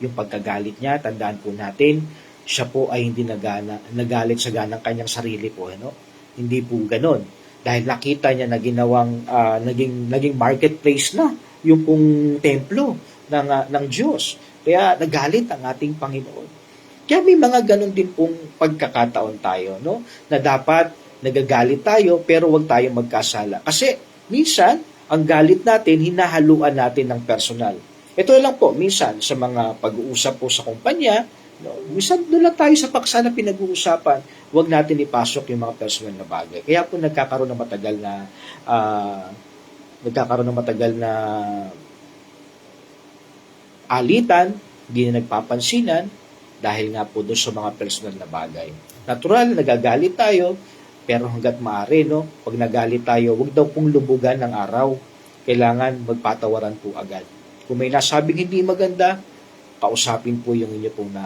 Yung pagkagalit niya, tandaan po natin, siya po ay hindi nagalit sa ganang kanyang sarili po. Ano? Hindi po ganon. Dahil nakita niya na ginawang, naging marketplace na yung pong templo ng Diyos. Kaya nagalit ang ating Panginoon. Kaya may mga ganon din pong pagkakataon tayo, no? Na dapat nagagalit tayo pero huwag tayong magkasala. Kasi minsan, ang galit natin, hinahaluan natin ng personal. Ito lang po, minsan sa mga pag-uusap po sa kumpanya, no, minsan doon lang tayo sa paksa na pinag-uusapan, huwag natin ipasok yung mga personal na bagay. Kaya po nagkakaroon ng matagal na alitan, hindi na nagpapansinan, dahil nga po doon sa mga personal na bagay. Natural, nagagalit tayo, pero hanggat maaari, no, pag nagalit tayo, huwag daw pong lubugan ng araw. Kailangan magpatawaran po agad. Kung may nasabing hindi maganda, kausapin po yung inyo pong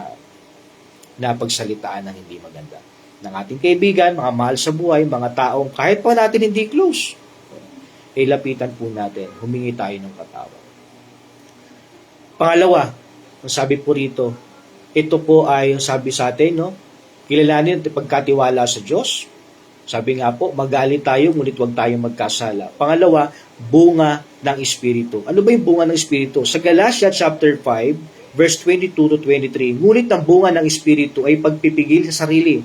napagsalitaan ng hindi maganda. Ng ating kaibigan, mga mahal sa buhay, mga taong kahit pa natin hindi close, lapitan po natin, humingi tayo ng patawad. Pangalawa, ang sabi po rito, ito po ay yung sabi sa atin, no? Kilalanin at pagkatiwala sa Diyos. Sabi nga po, magalit tayo, ngunit huwag tayong magkasala. Pangalawa, bunga ng Espiritu. Ano ba yung bunga ng Espiritu? Sa Galatia chapter 5, verse 22 to 23, ngunit ang bunga ng Espiritu ay pagpipigil sa sarili.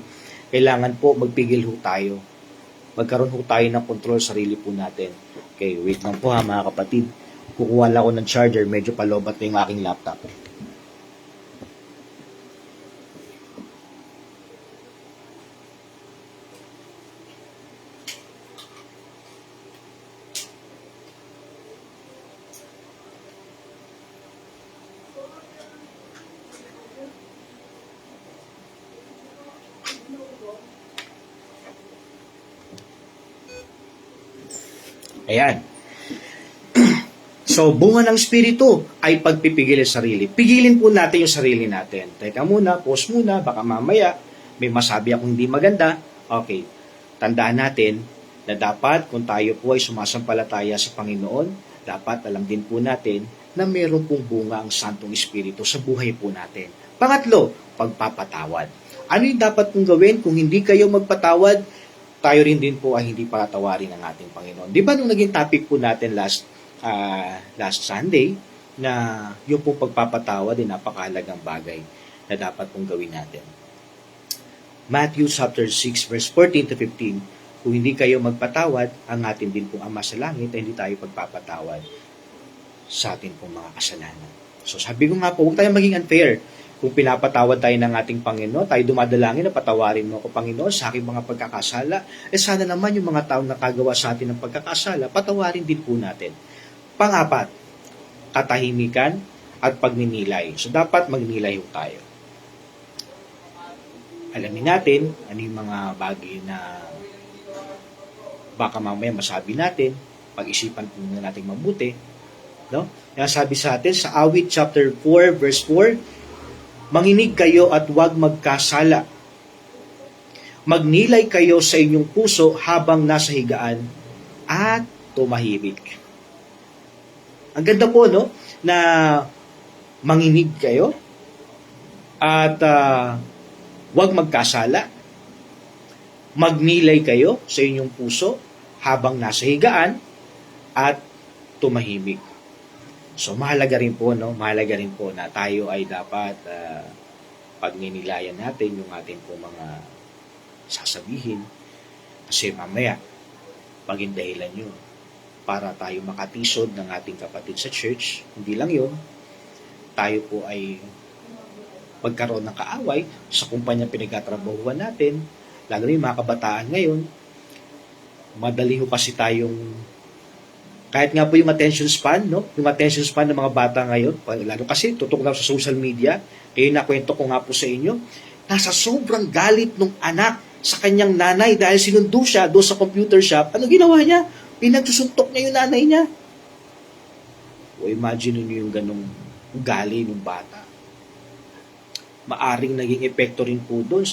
Kailangan po magpigil ho tayo. Magkaroon ho tayo ng control sa sarili po natin. Okay, wait lang po ha mga kapatid. Kukuha lang ako ng charger, medyo palobat na yung aking laptop. Ayan. So, bunga ng Espiritu ay pagpipigil sa sarili. Pigilin po natin yung sarili natin. Teka muna, pause muna, baka mamaya may masabi akong hindi maganda. Okay, tandaan natin na dapat kung tayo po ay sumasampalataya sa Panginoon, dapat alam din po natin na meron pong bunga ang Santong Espiritu sa buhay po natin. Pangatlo, pagpapatawad. Ano yung dapat pong gawin kung hindi kayo magpatawad? Tayo rin din po ay hindi patawarin ng ating Panginoon. Di ba nung naging topic po natin last Sunday, na yung pong pagpapatawad ay napakahalagang bagay na dapat pong gawin natin. Matthew chapter 6 verse 14 to 15, kung hindi kayo magpatawad, ang atin din pong Ama sa langit ay hindi tayo pagpapatawad sa atin pong mga kasalanan. So sabi ko nga po, huwag tayong maging unfair. Kung pinapatawad tayo ng ating Panginoon, tayo dumadalangin na patawarin mo ako, Panginoon, sa aking mga pagkakasala. Sana naman yung mga taong nakagawa sa atin ng pagkakasala, patawarin din po natin. Pang-apat, katahimikan at pagninilay. So, dapat magnilay tayo. Alamin natin ano yung mga bagay na baka mamaya masabi natin, pag-isipan po natin mabuti. No? Kaya sabi sa atin sa Awit chapter 4 verse 4, manginig kayo at huwag magkasala. Magnilay kayo sa inyong puso habang nasa higaan at tumahimik. Ang ganda po, no? Na manginig kayo at huwag magkasala. Magnilay kayo sa inyong puso habang nasa higaan at tumahimik. So mahalaga rin po, no? Mahalaga rin po na tayo ay dapat pagninilayan natin yung ating po mga sasabihin. Kasi mamaya, maging dahilan yun para tayo makatisod ng ating kapatid sa church. Hindi lang yun, tayo po ay magkaroon ng kaaway sa kumpanya pinagtatrabahuan natin. Lalo na yung mga kabataan ngayon, madali ho kasi tayong kahit nga po yung attention span, no? Yung attention span ng mga bata ngayon, lalo kasi tutok na sa social media, kaya nakwento ko nga po sa inyo, nasa sobrang galit ng anak sa kanyang nanay dahil sinundo siya doon sa computer shop. Ano ginawa niya? Pinagsusuntok niya yung nanay niya. O imagine niyo yung ganong ugali ng bata. Maaring naging epekto rin po doon,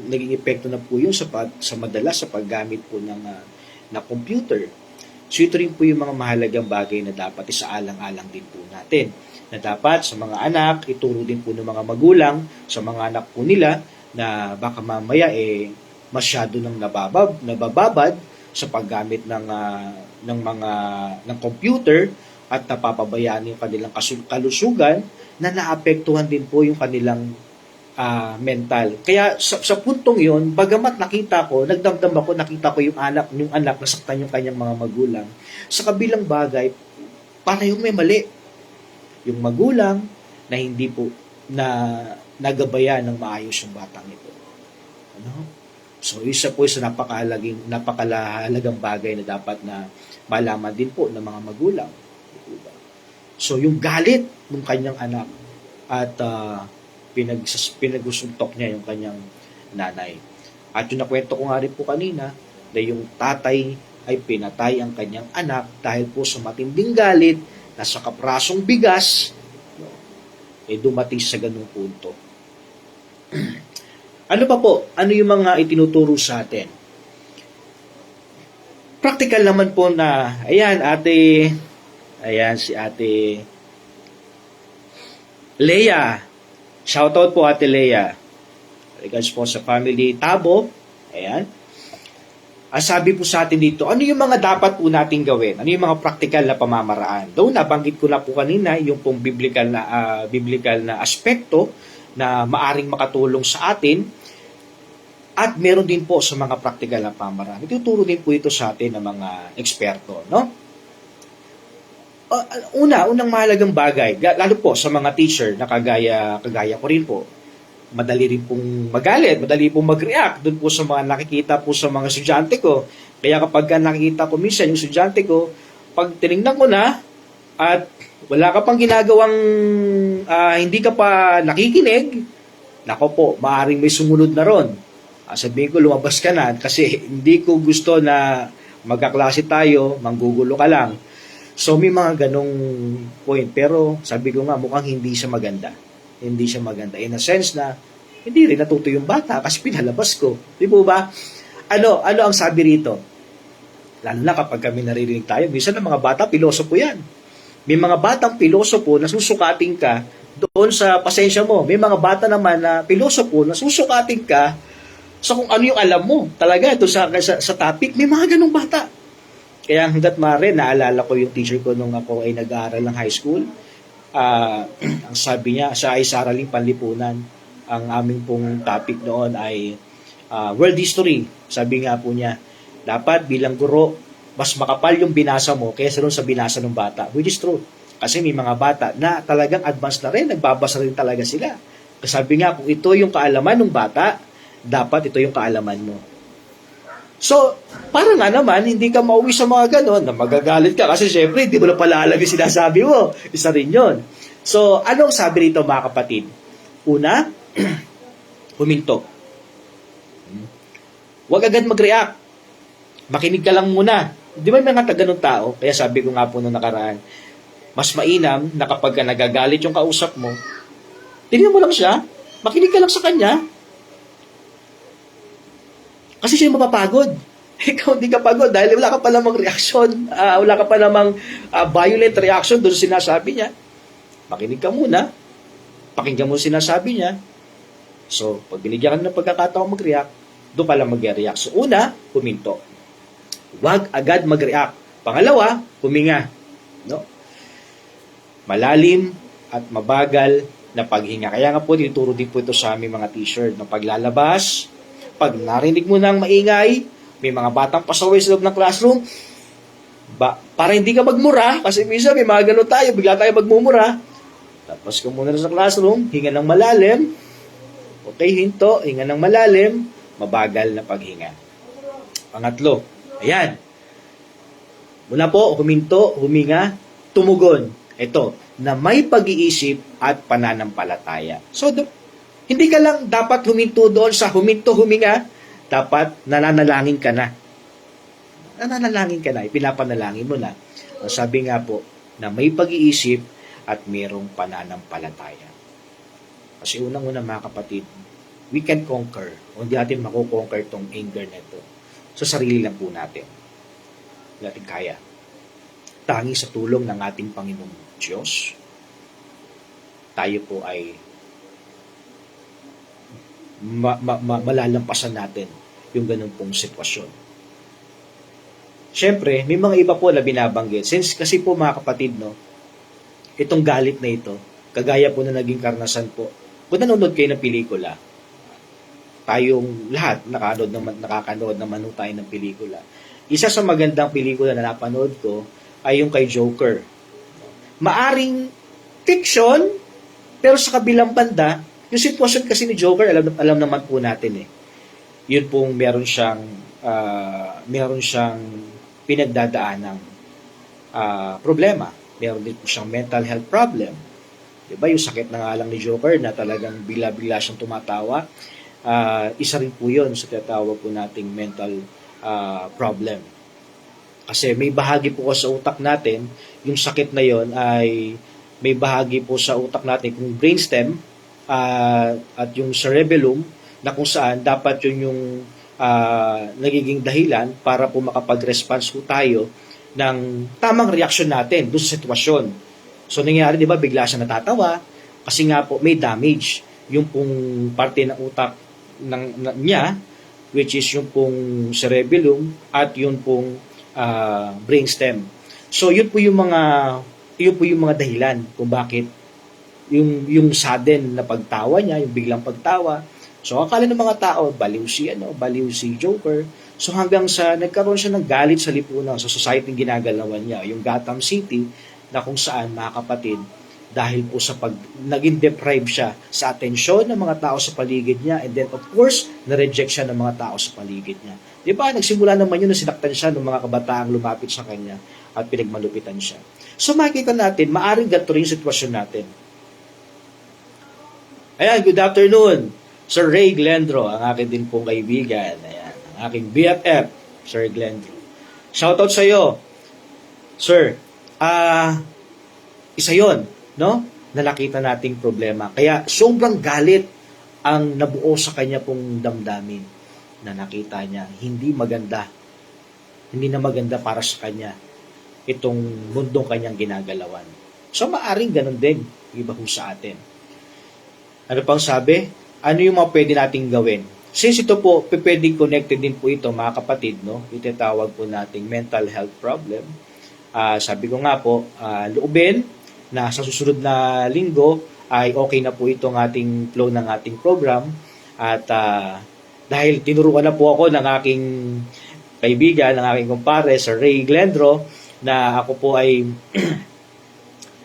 naging epekto na po yun sa madalas sa paggamit po ng na computer. So ito rin po yung mga mahalagang bagay na dapat isaalang-alang din po natin. Na dapat sa mga anak, ituro din po ng mga magulang sa mga anak po nila na baka mamaya masyado nang nabababad sa paggamit ng computer at napapabayaan yung kanilang kalusugan na naapektuhan din po yung kanilang mental. Kaya sa puntong yon, bagamat nakita ko yung anak nasaktan yung kanyang mga magulang, sa kabilang bagay, parang may mali. Yung magulang na hindi po nagabayan ng maayos yung batang ito. Ano? So, isa po sa napakahalagang bagay na dapat na malaman din po ng mga magulang. So, yung galit ng kanyang anak at pinagusuntok niya yung kanyang nanay. At yung nakwento ko nga rin po kanina na yung tatay ay pinatay ang kanyang anak dahil po sa matinding galit na sa kaprasong bigas dumating sa ganung punto. Ano pa po? Ano yung mga itinuturo sa atin? Practical naman po na, si ate Leia. Shoutout po ate Leia. Regards po sa family Tabo. Ayan. Sabi po sa atin dito, ano yung mga dapat po nating gawin? Ano yung mga practical na pamamaraan? Though nabanggit ko na po kanina yung pong biblical na aspekto na maaring makatulong sa atin at meron din po sa mga practical na pamamaraan. Ituturo din po ito sa atin ng mga eksperto, no? Unang mahalagang bagay, lalo po sa mga teacher na kagaya ko rin po, madali rin pong magalit, madali pong mag-react doon po sa mga nakikita po sa mga estudyante ko. Kaya kapag nakikita ko minsan yung estudyante ko, pag tinignan ko na at wala ka pang ginagawang hindi ka pa nakikinig, nako po, maaaring may sumunod na ron. Sabihin ko, lumabas ka na kasi hindi ko gusto na magkaklase tayo, manggugulo ka lang. So may mga ganong point. Pero sabi ko nga, mukhang hindi siya maganda. Hindi siya maganda. In a sense na, hindi rin natuto yung bata kasi pinalabas ko. Di po ba? Ano ang sabi rito? Lalo na kapag kami naririnig tayo, minsan ng mga bata, pilosopo yan. May mga batang pilosopo na susukatin ka doon sa pasensya mo. May mga bata naman na pilosopo na susukatin ka sa kung ano yung alam mo. Talaga, ito sa topic, may mga ganong bata. Kaya hanggat maaari, naalala ko yung teacher ko nung ako ay nag-aaral ng high school. Ang sabi niya, siya ay saraling panlipunan. Ang aming pong topic noon ay world history. Sabi nga po niya, dapat bilang guro, mas makapal yung binasa mo kaysa doon sa binasa ng bata. Which is true. Kasi may mga bata na talagang advanced na rin, nagbabasa rin talaga sila. Kasi sabi nga, kung ito yung kaalaman ng bata, dapat ito yung kaalaman mo. So, parang nga naman, hindi ka mauwi sa mga ganon na magagalit ka kasi syempre, hindi mo na palalagay sinasabi mo. Isa rin yun. So, anong sabi rito mga kapatid? Una, huminto. Huwag agad mag-react. Makinig ka lang muna. Di ba may mga ganun tao? Kaya sabi ko nga po nung nakaraan, mas mainam na kapag nagagalit yung kausap mo, tingnan mo lang siya, makinig ka lang sa kanya. Kasi siya mapapagod. Ikaw hindi ka pagod dahil wala ka pa namang reaksyon, wala ka pa namang violent reaction doon sinasabi niya. Makinig ka muna, pakinggan mo sinasabi niya. So, pag binigyan ka ng pagkakataon mag-react, doon pala mag-react. So, una, huminto. Huwag agad mag-react. Pangalawa, huminga. No? Malalim at mabagal na paghinga. Kaya nga po, dituro din po ito sa aming mga t-shirt na paglalabas, pag narinig mo ng maingay, may mga batang pasaway sa loob ng classroom, para hindi ka magmura, kasi minsan may mga ganun tayo, bigla tayo magmumura. Tapos ka muna sa classroom, hinga ng malalim, okay, hinto, hinga ng malalim, mabagal na paghinga. Pangatlo, ayan. Muna po, huminto, huminga, tumugon. Ito, na may pag-iisip at pananampalataya. So, hindi ka lang dapat huminto doon sa huminto, huminga. Dapat nananalangin ka na. Nananalangin ka na. Ipinapanalangin mo na. Sabi nga po, na may pag-iisip at mayroong pananampalataya. Kasi unang-una mga kapatid, we can conquer. O hindi natin makukonquer tong anger na ito. So sarili lang po natin. Hindi natin kaya. tangi sa tulong ng ating Panginoong Diyos, tayo po ay malalampasan natin yung ganun pong sitwasyon. Siyempre, may mga iba po na binabanggit. Since kasi po mga kapatid, no, itong galit na ito, kagaya po na naging karanasan po, kung nanonood kayo ng pelikula, tayong lahat nakakanood naman tayo ng pelikula. Isa sa magandang pelikula na napanood ko ay yung kay Joker. Maaring fiction, pero sa kabilang banda, yung sitwasyon kasi ni Joker, alam naman po natin eh. Yun pong meron siyang pinagdadaanang problema. Meron din po siyang mental health problem. Diba? Yung sakit na nga lang ni Joker na talagang bila-bila siyang tumatawa. Isa rin po yun sa tinatawag po nating mental problem. Kasi may bahagi po sa utak natin, yung sakit na yon ay may bahagi po sa utak natin kung brainstem at yung cerebellum na kung saan dapat yun yung nagiging dahilan para po makapag-response po tayo ng tamang reaksyon natin doon sa sitwasyon. So nangyari, di ba, bigla siya natatawa kasi nga po may damage yung pong parte ng utak niya, which is yung pong cerebellum at yung pong brainstem. So yun po yung mga dahilan kung bakit yung sudden na pagtawa niya, yung biglang pagtawa. So akala ng mga tao, baliw si Joker. So hanggang sa nagkaroon siya ng galit sa lipunan sa society ng ginagalawan niya, yung Gotham City, na kung saan, mga kapatid, dahil po sa naging deprive siya sa atensyon ng mga tao sa paligid niya, and then of course, na-reject siya ng mga tao sa paligid niya. Di ba? Nagsimula naman yun na sinaktan siya ng mga kabataang lumapit sa kanya at pinagmalupitan siya. So makikita natin, maaring ganito rin yung sitwasyon natin. Ayan, good afternoon, Sir Ray Glendro, ang akin din pong kaibigan. Ayan, ang aking BFF, Sir Glendro. Shoutout sa iyo, Sir. Isa yon, no? Na nakita nating problema. Kaya sobrang galit ang nabuo sa kanya pong damdamin na nakita niya. Hindi na maganda para sa kanya itong mundong kanyang ginagalawan. So maaring ganun din, iba ho sa atin. Ano pang sabi? Ano yung mga pwede nating gawin? Since ito po, pwedeng connected din po ito, mga kapatid, no? Itatawag po nating mental health problem. Sabi ko nga po, loobin na sa susunod na linggo ay okay na po itong ating flow ng ating program. At dahil tinuruan na po ako ng aking kaibigan, ng aking kumpare, Sir Ray Glendro, na ako po ay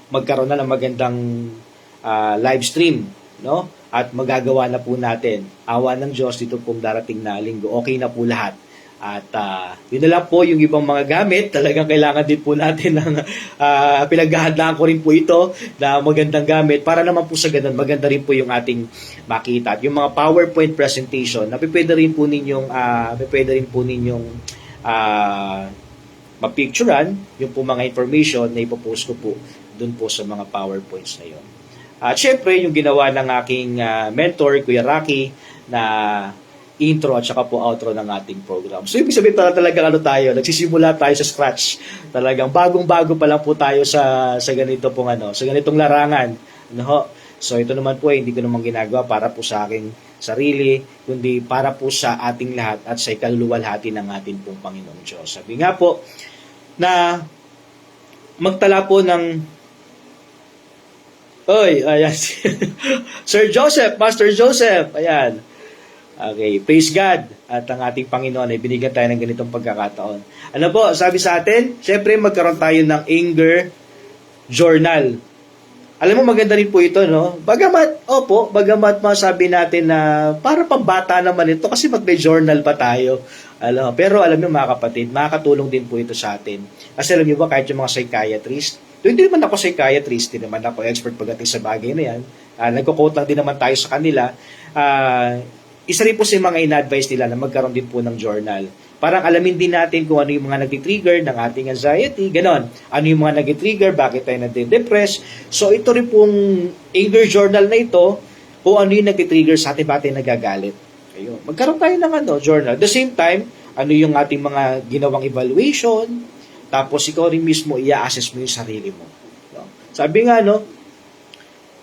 magkaroon na ng magandang live stream, no? At magagawa na po natin. Awa ng Diyos dito pong darating na linggo. Okay na po lahat. At yun na lang po yung ibang mga gamit. Talagang kailangan din po natin ng pinaghahandaan ko rin po ito na magandang gamit para naman po sa ganun maganda rin po yung ating makita. At yung mga PowerPoint presentation na pwede rin po ninyong mapicturean yung po mga information na ipopost ko po dun po sa mga PowerPoints na yun. At syempre, yung ginawa ng aking mentor, Kuya Rocky, na intro at saka po outro ng ating program. So, ibig sabihin talagang nagsisimula tayo sa scratch. Talagang bagong-bago pa lang po tayo sa ganito pong sa ganitong larangan. No? So, ito naman po hindi ko naman ginagawa para po sa aking sarili, kundi para po sa ating lahat at sa ikaluluwalhati ng ating pong Panginoong Diyos. Sabi nga po, na magtala po ng ayan. Sir Joseph, Pastor Joseph, ayan. Okay, praise God. At ang ating Panginoon ay binigyan tayo ng ganitong pagkakataon. Ano po, sabi sa atin, syempre magkaroon tayo ng anger journal. Alam mo, maganda rin po ito, no? Bagamat masabi natin na para pambata naman ito kasi may journal pa tayo. Pero alam niyo mga kapatid, makakatulong din po ito sa atin. Kasi alam niyo ba, kahit yung mga psychiatrist, hindi naman ako psychiatrist, hindi naman ako expert pagdating sa bagay na yan. Nagko-quote lang din naman tayo sa kanila. Isa rin po sa mga in-advise nila na magkaroon din po ng journal. Parang alamin din natin kung ano yung mga nag-trigger ng ating anxiety, ganon. Ano yung mga nag-trigger, bakit tayo nade-depress. So ito rin pong anger journal na ito, kung ano yung nag-trigger sa ating bakit nagagalit. Ayun. Magkaroon tayo ng journal. At the same time, ano yung ating mga ginawang evaluation, Tapos ikaw rin mismo i-assess mo yung sarili mo. No? Sabi nga, no,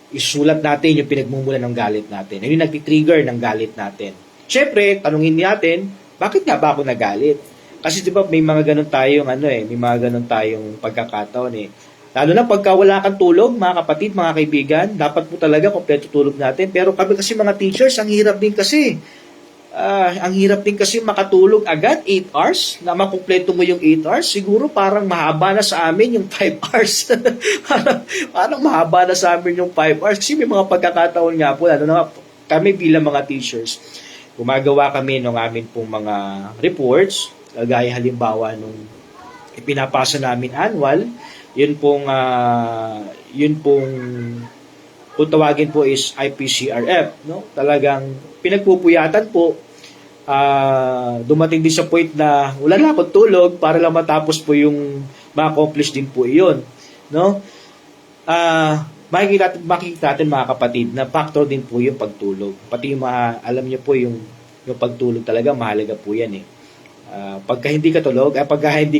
isulat natin yung pinagmumulan ng galit natin. Yung nagtitrigger ng galit natin. Siyempre, tanungin natin, bakit nga ba ako nagalit? Kasi di ba may mga ganun tayong may mga ganun tayong pagkakataon eh. Lalo na pagka wala kang tulog, mga kapatid, mga kaibigan, dapat po talaga kompleto tulog natin. Pero kami kasi mga teachers, ang hirap din kasi. Ang hirap din kasi makatulog agad, 8 hours, na makumpleto mo yung 8 hours. Siguro parang mahaba na sa amin yung 5 hours. parang mahaba na sa amin yung 5 hours. Kasi may mga pagkakataon nga po, lalo na kami bilang mga teachers, gumagawa kami ng amin pong mga reports, gaya halimbawa nung ipinapasa namin annual, yun pong kung tawagin po is IPCRF, no? Talagang pinagpupuyatan po. Dumating din sa point na wala na akong tulog para lang matapos po yung ma-accomplish din po iyon, no? Makikita natin mga kapatid na factor din po yung pagtulog. Pati yung alam niyo po yung pagtulog talaga mahalaga po yan eh. Pagka hindi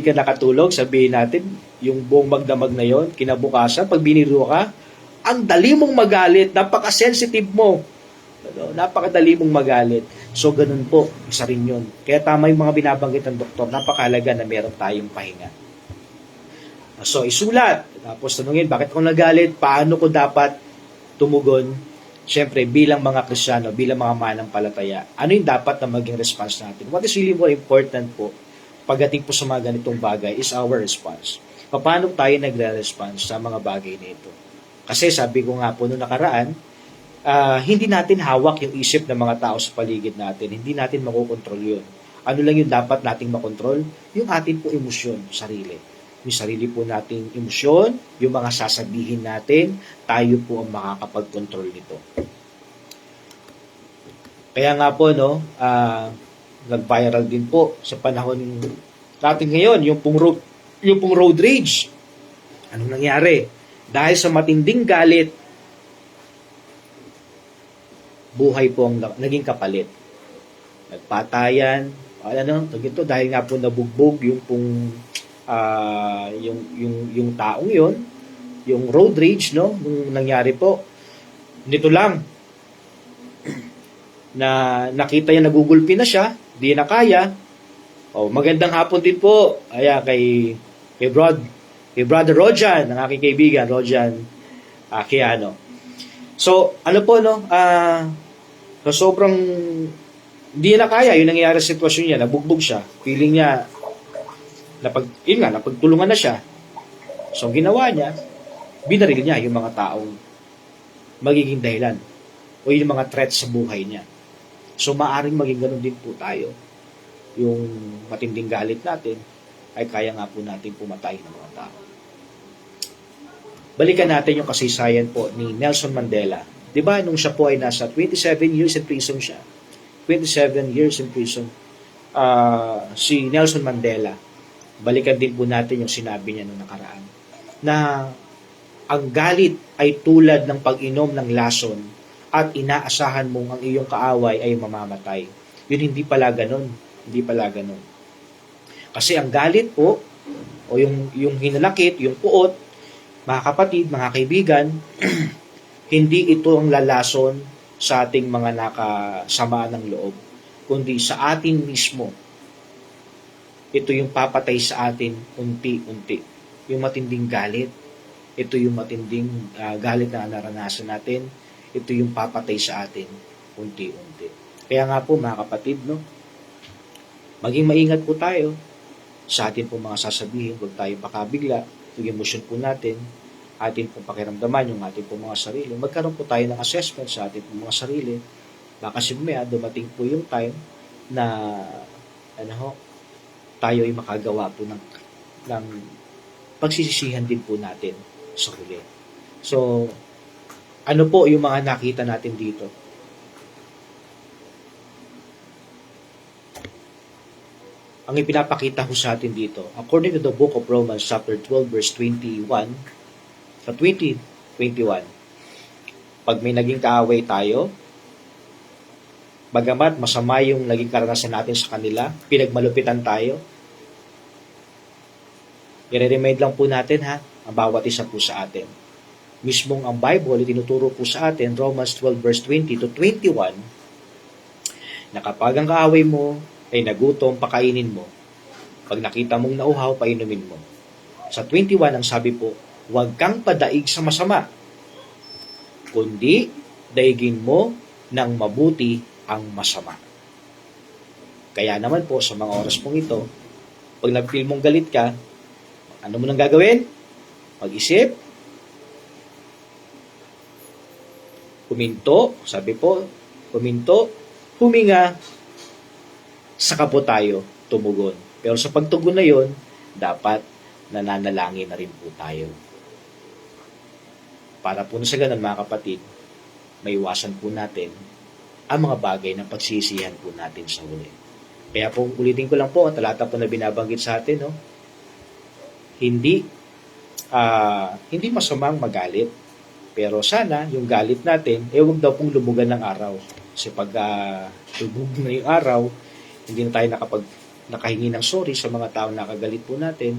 ka nakatulog, sabihin natin, yung buong magdamag na yon, kinabukasan, pag biniro ka, ang dali mong magalit, napaka-sensitive mo. Napakadali mong magalit. So, ganun po, isa rin yun. Kaya tama yung mga binabanggit ng doktor, napakahalaga na meron tayong pahinga. So, isulat. Tapos tanungin, bakit ako nagalit? Paano ko dapat tumugon? Siyempre, bilang mga Kristiyano, bilang mga manampalataya, ano yung dapat na maging response natin? What is really more important po, pagdating po sa mga ganitong bagay, is our response. Paano tayo nagre-response sa mga bagay na ito? Kasi sabi ko nga po noong nakaraan, hindi natin hawak yung isip ng mga tao sa paligid natin. Hindi natin makokontrol yun. Ano lang yung dapat nating makontrol? Yung ating po emosyon, sarili. Yung sarili po nating emosyon, yung mga sasabihin natin, tayo po ang makakapag-control nito. Kaya nga po, no, nag-viral din po sa panahon natin ngayon, yung pong road rage. Anong nangyari? Dahil sa matinding galit, buhay po ang naging kapalit. Nagpatayan, dahil nga po nabugbog yung pong yung taong yon, yung road rage, no, nung nangyari po. Nito lang na nakita niya nagugulpi na siya, di na kaya. Magandang hapon din po. Kay Brother Rojan, ng aking kaibigan, Rojan Aquiano. So, ano po, no? So, sobrang hindi na kaya yung nangyayari sa sitwasyon niya, nabugbog siya. Feeling niya, napagtulungan na siya. So, ang ginawa niya, binaril niya yung mga taong magiging dahilan o yung mga threats sa buhay niya. So, maaring maging ganun din po tayo. Yung matinding galit natin, ay kaya nga po natin pumatay ng mga tao. Balikan natin yung kasaysayan po ni Nelson Mandela. Diba, nung siya po ay nasa 27 years in prison siya. 27 years in prison. Si Nelson Mandela. Balikan din po natin yung sinabi niya nung nakaraan. Na ang galit ay tulad ng pag-inom ng lason at inaasahan mong ang iyong kaaway ay mamamatay. Yun hindi pala ganun. Hindi pala ganun. Kasi ang galit po, o yung hinanakit, yung puot, mga kapatid, mga kaibigan, hindi ito ang lalason sa ating mga nakasama ng loob, kundi sa atin mismo. Ito yung papatay sa atin unti-unti. Yung matinding galit, ito yung matinding galit na naranasan natin, ito yung papatay sa atin unti-unti. Kaya nga po mga kapatid, no, maging maingat po tayo sa atin po mga sasabihin, huwag tayo pakabigla, yung emosyon po natin, atin pong pakiramdaman yung atin po mga sarili. Magkaroon po tayo ng assessment sa atin po mga sarili. Baka simaya, dumating po yung time na tayo ay makagawa po ng pagsisisihan din po natin sa huli. So, ano po yung mga nakita natin dito? Ang ipinapakita ko sa atin dito, according to the book of Romans chapter 12 verse 21, sa 20:21, pag may naging kaaway tayo, bagamat masama yung naging karanasan natin sa kanila, pinagmalupitan tayo, I-remind lang po natin ang bawat isa po sa atin. Mismong ang Bible, itinuturo po sa atin, Romans 12 verse 20 to 21, na kapag ang kaaway mo ay nagutom, pakainin mo. Pag nakita mong nauhaw, painumin mo. Sa 21, ang sabi po, huwag kang padaig sa masama, kundi daigin mo ng mabuti ang masama. Kaya naman po, sa mga oras pong ito, pag nag-feel mong galit ka, ano mo nang gagawin? Mag-isip, huminto, sabi po, huminto, huminga, saka po tayo tumugon. Pero sa pagtugon na yon, dapat nananalangin na rin po tayo. Para po sa ganun, mga kapatid, maiwasan po natin ang mga bagay na pagsisihan po natin sa huli. Kaya po, ulitin ko lang po, ang talata po na binabanggit sa atin, hindi masamang magalit. Pero sana, yung galit natin, huwag daw pong lumugan ng araw. Kasi pag lubog na yung araw, hindi na tayo nakahingi ng sorry sa mga tao na kagalit po natin,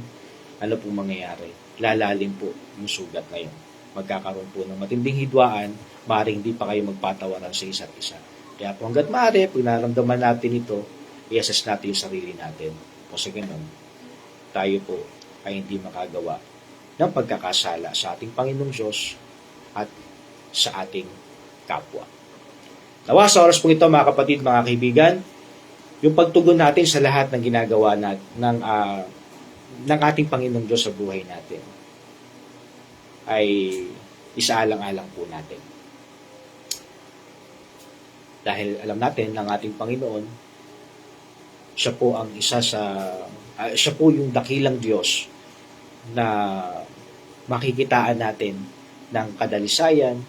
ano pong mangyayari? Lalalim po yung sugat na yun. Magkakaroon po ng matinding hidwaan, maaaring hindi pa kayo magpatawaran sa isa't isa. Kaya po hanggat maaari, pag naramdaman natin ito, i-assess natin yung sarili natin. O sa ganun, tayo po ay hindi makagawa ng pagkakasala sa ating Panginoong Diyos at sa ating kapwa. Nawa sa oras pong ito, mga kapatid, mga kaibigan, yung pagtugon natin sa lahat ng ginagawa ng ating Panginoong Diyos sa buhay natin ay isaalang-alang po natin. Dahil alam natin ng ating Panginoon, siya po ang siya po yung dakilang Diyos na makikitaan natin ng kadalisayan,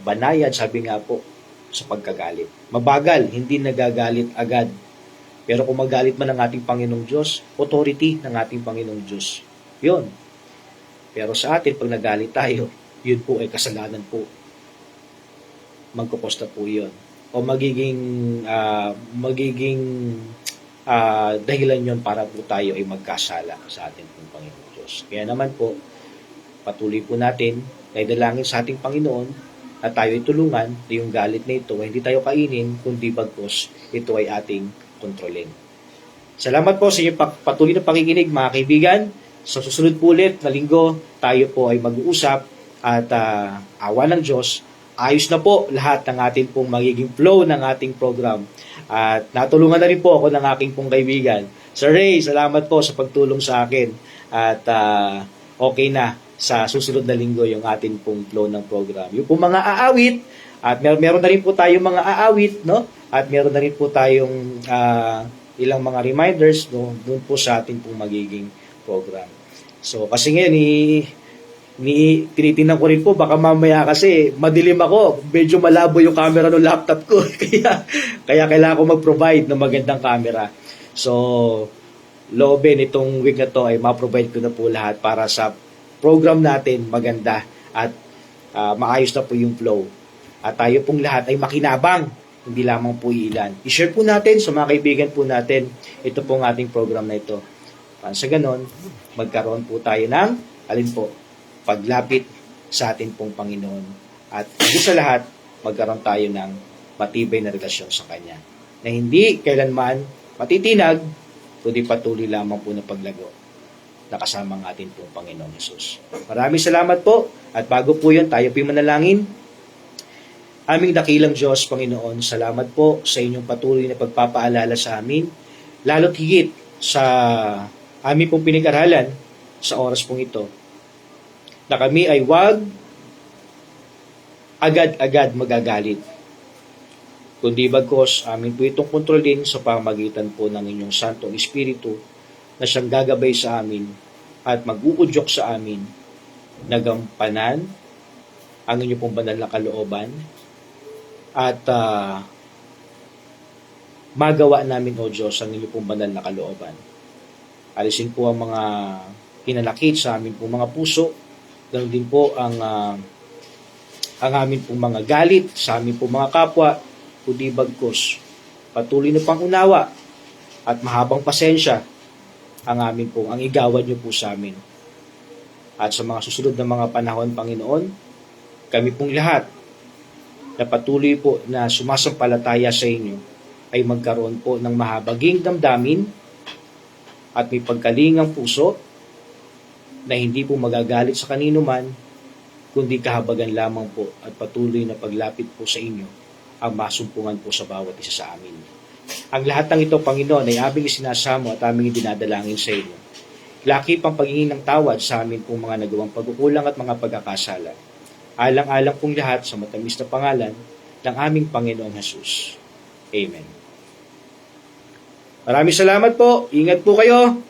banayad, sabi nga po, sa pagkagalit. Mabagal, hindi nagagalit agad. Pero kung magalit man ang ating Panginoong Diyos, authority ng ating Panginoong Diyos. Yun. Pero sa atin, pag nagalit tayo, yun po ay kasalanan po. Magkukosta po yun. O magiging dahilan yun para po tayo ay magkasala sa ating Panginoong Diyos. Kaya naman po, patuloy po natin na idalangin sa ating Panginoon at tayo ay tulungan na yung galit na ito ay hindi tayo kainin, kundi bagkus ito ay ating kontrolin. Salamat po sa inyong patuloy na pakikinig, mga kaibigan. Sa susunod po ulit na linggo, tayo po ay mag-uusap at awa ng Diyos, ayos na po lahat ng ating pong magiging flow ng ating program. At natulungan na rin po ako ng aking pong kaibigan. Sir Ray, salamat po sa pagtulong sa akin. At okay na sa susunod na linggo yung ating pong flow ng program. Yung pong mga aawit, at meron na rin po tayong mga aawit, no? At meron na rin po tayong ilang mga reminders doon po sa ating pong magiging program. So, kasi ngayon, tinitingnan ko rin po, baka mamaya kasi madilim ako, medyo malabo yung camera ng laptop ko. kaya kailangan ko mag-provide ng magandang camera. So, loobin itong week na to ay ma-provide ko na po lahat para sa program natin maganda at maayos na po yung flow. At tayo pong lahat ay makinabang, hindi lamang po ilan. I-share po natin sa mga kaibigan po natin ito pong ating program na ito. Para sa ganon, magkaroon po tayo ng, alin po, paglapit sa atin pong Panginoon. At higit sa lahat, magkaroon tayo ng matibay na relasyon sa Kanya. Na hindi kailanman matitinag, kundi patuloy lamang po na paglago na kasama ang atin pong Panginoon Jesus. Maraming salamat po. At bago po yun, tayo po manalangin. Aming dakilang Diyos, Panginoon, salamat po sa inyong patuloy na pagpapaalala sa amin, lalo't higit sa aming pong pinag-aralan sa oras pong ito, na kami ay wag agad-agad magagalit, kundi bagkos amin po itong kontrolin sa pamagitan po ng inyong Santong Espiritu na siyang gagabay sa amin at mag-uudyok sa amin na gampanan ang inyong pong banal na kalooban at magawa namin, O Diyos, ang inyong pong banal na kalooban. Alisin po ang mga hinanakit sa amin pong mga puso, ganoon din po ang amin pong mga galit sa amin pong mga kapwa, kundi bagkos patuloy na pangunawa at mahabang pasensya ang igawan niyo po sa amin At sa mga susunod na mga panahon, Panginoon, kami pong lahat na patuloy po na sumasampalataya sa inyo ay magkaroon po ng mahabaging damdamin at may pagkalingang puso na hindi po magagalit sa kanino man, kundi kahabagan lamang po at patuloy na paglapit po sa inyo ang masumpungan po sa bawat isa sa amin. Ang lahat ng ito, Panginoon, ay aming isinasamo at aming dinadalangin sa inyo. Laki pang paghingi ng tawad sa amin pong mga nagawang pagkukulang at mga pagkakasala. Alang-alang pong lahat sa matamis na pangalan ng aming Panginoong Jesus. Amen. Maraming salamat po. Ingat po kayo.